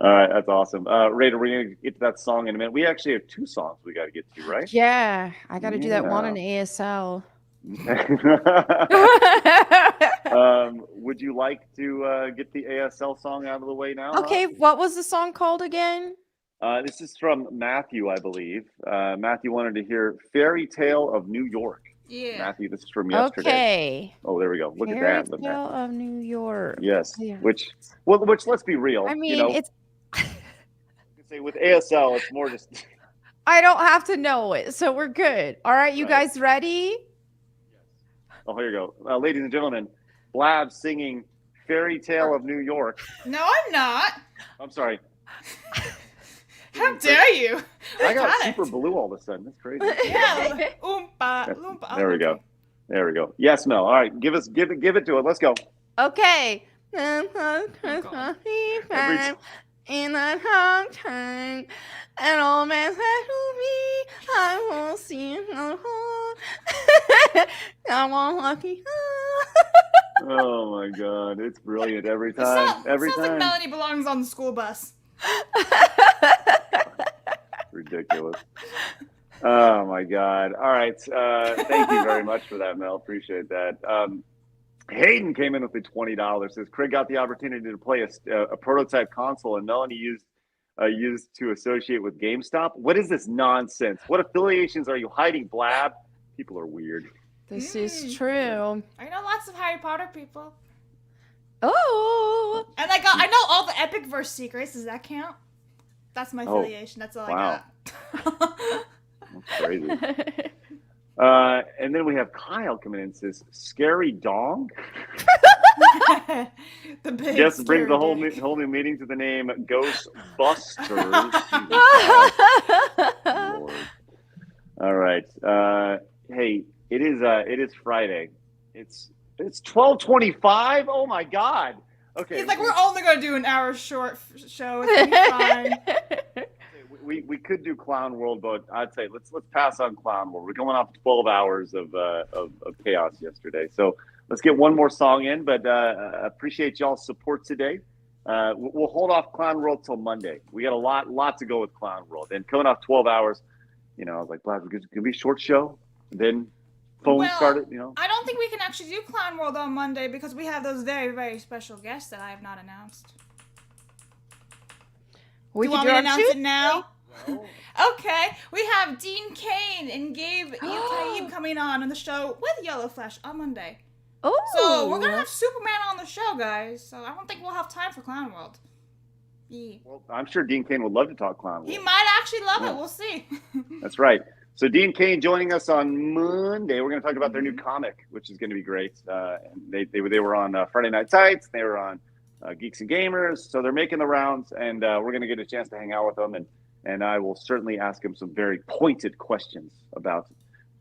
That's awesome. Raider, we're going to get to that song in a minute. We actually have 2 songs we got to get to, right? Yeah, I got to do that one in ASL. Would you like to get the ASL song out of the way now? Okay, what was the song called again? This is from Matthew, I believe. Matthew wanted to hear Fairy Tale of New York. Yeah. Matthew, this is from yesterday. Okay. Oh, there we go. Look Fairy at that. Tale of New York. Yes. Yeah. Which let's be real. I mean, it's say with ASL, it's more just I don't have to know it, so we're good. All right, you guys ready? Oh, here you go. Ladies and gentlemen, Blab singing Fairy Tale of New York. No, I'm not. I'm sorry. How dare you? I got super blue all of a sudden. That's crazy. Yeah. Oompa, loompa. There we go. There we go. Yes, Mel. All right. Give it to it. Let's go. Okay. In a long time, an old man said to me, I won't see you no more. I won't lucky. Oh my God, it's brilliant every time. Every time. Sounds like Melonie belongs on the school bus. Ridiculous. Oh my God. All right. Thank you very much for that, Mel. Appreciate that. Hayden came in with the $20. Says Craig got the opportunity to play a prototype console, and Melanie used to associate with GameStop. What is this nonsense? What affiliations are you hiding, Blab? People are weird. This is true. I know lots of Harry Potter people. Oh. And I know all the Epicverse secrets. Does that count? That's my affiliation. That's all I got. That's crazy. And then we have Kyle coming in and says, "Scary dong." The big Yes, brings the whole new meaning to the name Ghostbusters. Lord. All right. Hey, it is Friday. It's 12:25. Oh my God. Okay. He's like, we're only gonna do an hour short show. It's gonna be fine. We could do Clown World, but I'd say let's pass on Clown World. We're going off 12 hours of chaos yesterday, so let's get one more song in. But appreciate y'all's support today. We'll hold off Clown World till Monday. We got a lot to go with Clown World, and coming off 12 hours, I was like, "Blaz, it's gonna be a short show." And then phone started. I don't think we can actually do Clown World on Monday because we have those very, very special guests that I have not announced. Do you want me to announce it now? No. Okay, we have Dean Cain and Gabe Ibrahim coming on the show with Yellow Flash on Monday. Oh, so we're gonna have Superman on the show, guys. So I don't think we'll have time for Clown World. Yeah. Well, I'm sure Dean Cain would love to talk Clown World. He might actually love it. We'll see. That's right. So Dean Cain joining us on Monday. We're going to talk about their new comic, which is going to be great. And they were on Friday Night Sites. They were on Geeks and Gamers. So they're making the rounds, and we're going to get a chance to hang out with them. And I will certainly ask him some very pointed questions about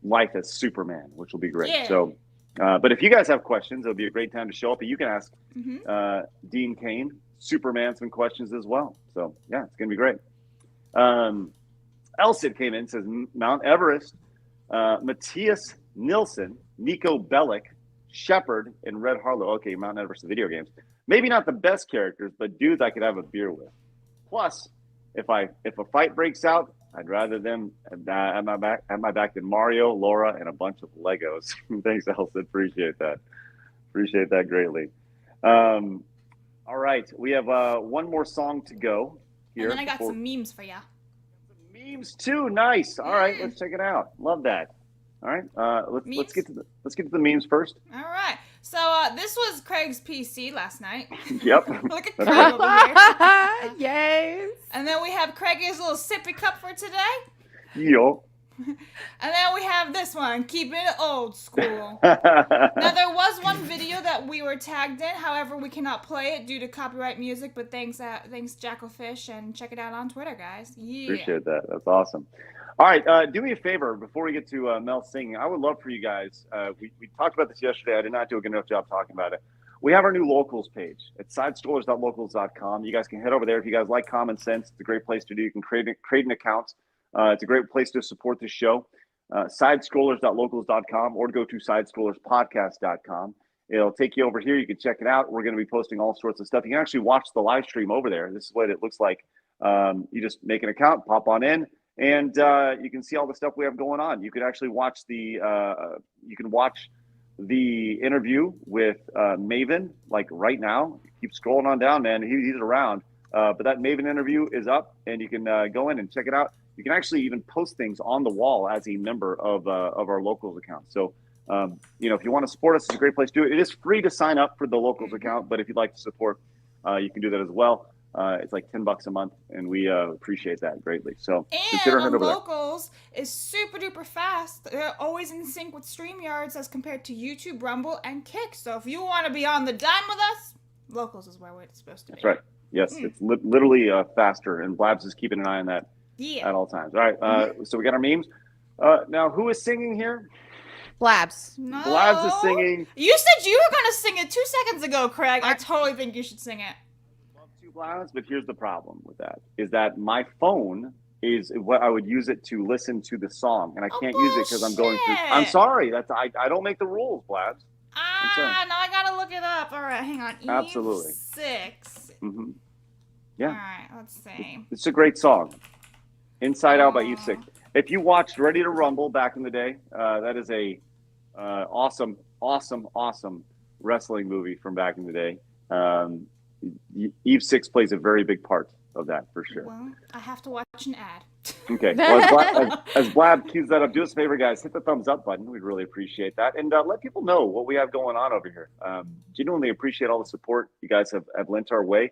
life as Superman, which will be great. Yeah. So, but if you guys have questions, it'll be a great time to show up. You can ask Dean Cain, Superman, some questions as well. So yeah, it's going to be great. Elsid came in, says Mount Everest, Matthias Nilsson, Nico Bellic, Shepard, and Red Harlow. Okay, Mount Everest, the video games. Maybe not the best characters, but dudes I could have a beer with. Plus, if a fight breaks out, I'd rather them at my back than Mario, Laura, and a bunch of Legos. Thanks, Elsid. Appreciate that. Appreciate that greatly. All right, we have one more song to go here. And then I got some memes for ya. Memes too, nice. All right, let's check it out. Love that. All right, let's get to the memes first. All right. So this was Craig's PC last night. Yep. Look at Craig over here. Yes. And then we have Craig's little sippy cup for today. Yo. And then we have this one, keeping it old school. Now there was one video that we were tagged in, however we cannot play it due to copyright music. But thanks Jackalfish, and check it out on Twitter, guys. Yeah. Appreciate that. That's awesome. All right, do me a favor before we get to Mel singing. I would love for you guys. We talked about this yesterday. I did not do a good enough job talking about it. We have our new locals page at sidestrollers.locals.com. You guys can head over there if you guys like common sense. It's a great place to do. You can create an account. It's a great place to support the show. Sidescrollers.locals.com or go to sidescrollerspodcast.com. It'll take you over here. You can check it out. We're going to be posting all sorts of stuff. You can actually watch the live stream over there. This is what it looks like. You just make an account, pop on in, and you can see all the stuff we have going on. You could actually watch the interview with Maven, like right now. Keep scrolling on down, man. He's around. But that Maven interview is up, and you can go in and check it out. You can actually even post things on the wall as a member of our locals account. So, if you want to support us, it's a great place to do it. It is free to sign up for the locals account, but if you'd like to support, you can do that as well. It's like $10 a month, and we appreciate that greatly. So consider heading over there. Locals is super duper fast. They're always in sync with StreamYards as compared to YouTube, Rumble, and Kick. So if you want to be on the dime with us, locals is where we're supposed to be. That's right. Yes, it's literally faster, and Blabs is keeping an eye on that at all times. All right, so we got our memes. Now, who is singing here? Blabs. No. Blabs is singing. You said you were going to sing it 2 seconds ago, Craig. I totally think you should sing it. Love to Blabs, but here's the problem with that, is that my phone is what I would use it to listen to the song, and I can't use it because I'm going through. I'm sorry. I don't make the rules, Blabs. Now I got to look it up. All right, hang on. Absolutely. Eve 6. Mm-hmm. Yeah. All right, let's see. It's a great song. Inside Out by Eve 6. If you watched Ready to Rumble back in the day, that is a awesome wrestling movie from back in the day. Eve 6 plays a very big part of that, for sure. Well, I have to watch an ad. Okay. Well, as Blab cues that up, do us a favor, guys. Hit the thumbs up button. We'd really appreciate that. And let people know what we have going on over here. Genuinely appreciate all the support you guys have lent our way.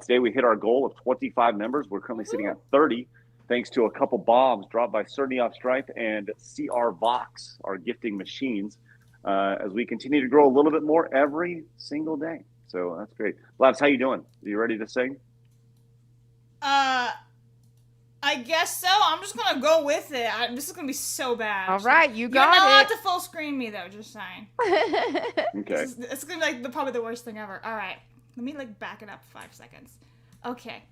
Today we hit our goal of 25 members. We're currently sitting at 30, thanks to a couple bombs dropped by Cerny Off Stripe and CR Vox, our gifting machines, as we continue to grow a little bit more every single day. So that's great. Blabs, how you doing? Are you ready to sing? I guess so. I'm just gonna go with it. This is gonna be so bad. All right, you got You're not allowed it. to full screen me though. Just saying. Okay. It's gonna be like probably the worst thing ever. All right, let me back it up 5 seconds. Okay.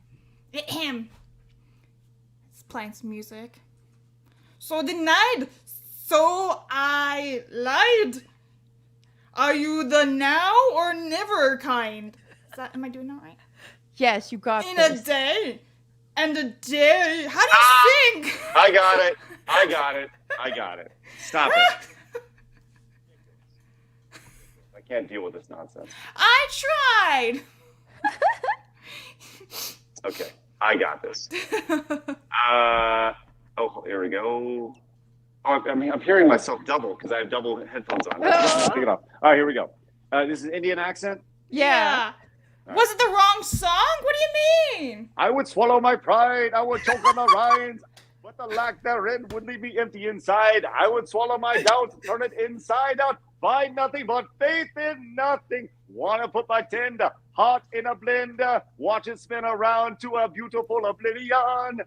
It's playing some music. So denied. So I lied. Are you the now or never kind? Am I doing that right? Yes, you got In this. a day. And a day. How do you sing? I got it. Stop it. I can't deal with this nonsense. I tried. Okay, I got this. Here we go. Oh, I'm hearing myself double because I have double headphones on. Pick it up. All right, here we go. This is Indian accent. Yeah. Right. Was it the wrong song? What do you mean? I would swallow my pride. I would choke on the rinds. But But the lack therein would leave me empty inside. I would swallow my doubts, turn it inside out. Find nothing but faith in nothing. Wanna put my tender heart in a blender. Watch it spin around to a beautiful oblivion.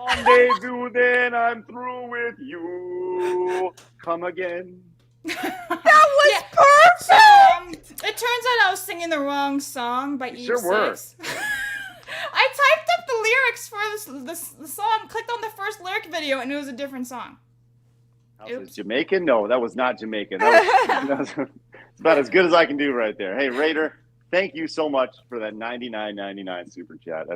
Rendezvous, then I'm through with you. Come again. That was perfect. It turns out I was singing the wrong song by Eve sure were. Six. I typed up the lyrics for the song, clicked on the first lyric video, and it was a different song. Was it Jamaican? No, that was not Jamaican. That was it's about as good as I can do right there. Hey, Raider, thank you so much for that $99.99 super chat.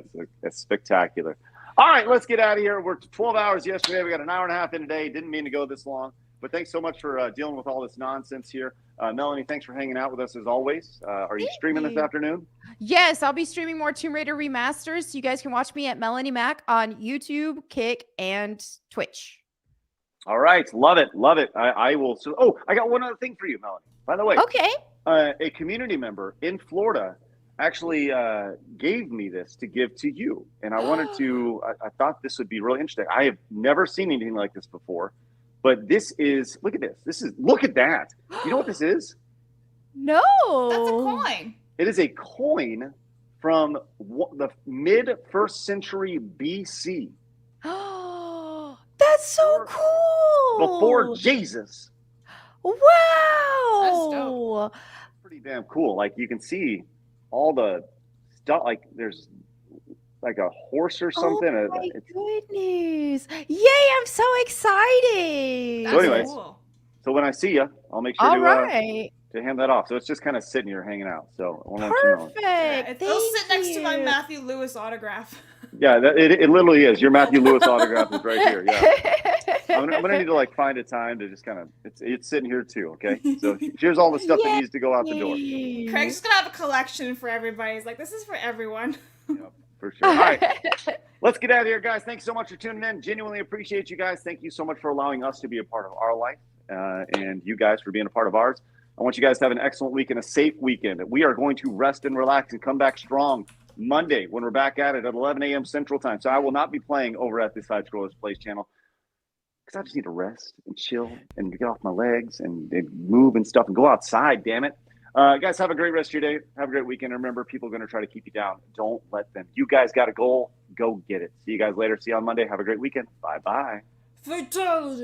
That's spectacular. All right, let's get out of here. We're 12 hours yesterday. We got an hour and a half in today. Didn't mean to go this long, but thanks so much for dealing with all this nonsense here. Melonie, thanks for hanging out with us as always. Are you streaming this afternoon? Yes, I'll be streaming more Tomb Raider remasters. So you guys can watch me at Melonie Mac on YouTube, Kick, and Twitch. All right, love it. I will. So, I got one other thing for you, Melonie. By the way, Okay. A community member in Florida actually gave me this to give to you, and I wanted to. I thought this would be really interesting. I have never seen anything like this before, but this is. Look at this. Look at that. You know what this is? No. That's a coin. It is a coin from the mid 1st century BC. That's so cool. Before Jesus. Wow. That's dope. Pretty damn cool. Like you can see all the stuff. Like there's like a horse or something. Oh my goodness. Yay, I'm so excited. That's So anyways, cool. So when I see you, I'll make sure All to right. to hand that off. So it's just kind of sitting here hanging out. So I want to let you know. Perfect. It'll sit Thank next to my you. Matthew Lewis autograph. Yeah, it literally is. Your Matthew Lewis autograph is right here. Yeah. I'm gonna need to like find a time to just kind of it's sitting here too. Okay. So here's all the stuff that needs to go out the door. Craig's just gonna have a collection for everybody. He's like, this is for everyone. Yep, for sure. All right. Let's get out of here, guys. Thanks so much for tuning in. Genuinely appreciate you guys. Thank you so much for allowing us to be a part of our life, and you guys for being a part of ours. I want you guys to have an excellent week and a safe weekend. We are going to rest and relax and come back strong Monday when we're back at it at 11 a.m. Central Time. So I will not be playing over at the Side Scrollers Plays channel because I just need to rest and chill and get off my legs and move and stuff and go outside, damn it. Guys, have a great rest of your day. Have a great weekend. Remember, people are going to try to keep you down. Don't let them. You guys got a goal. Go get it. See you guys later. See you on Monday. Have a great weekend. Bye-bye. Fatality.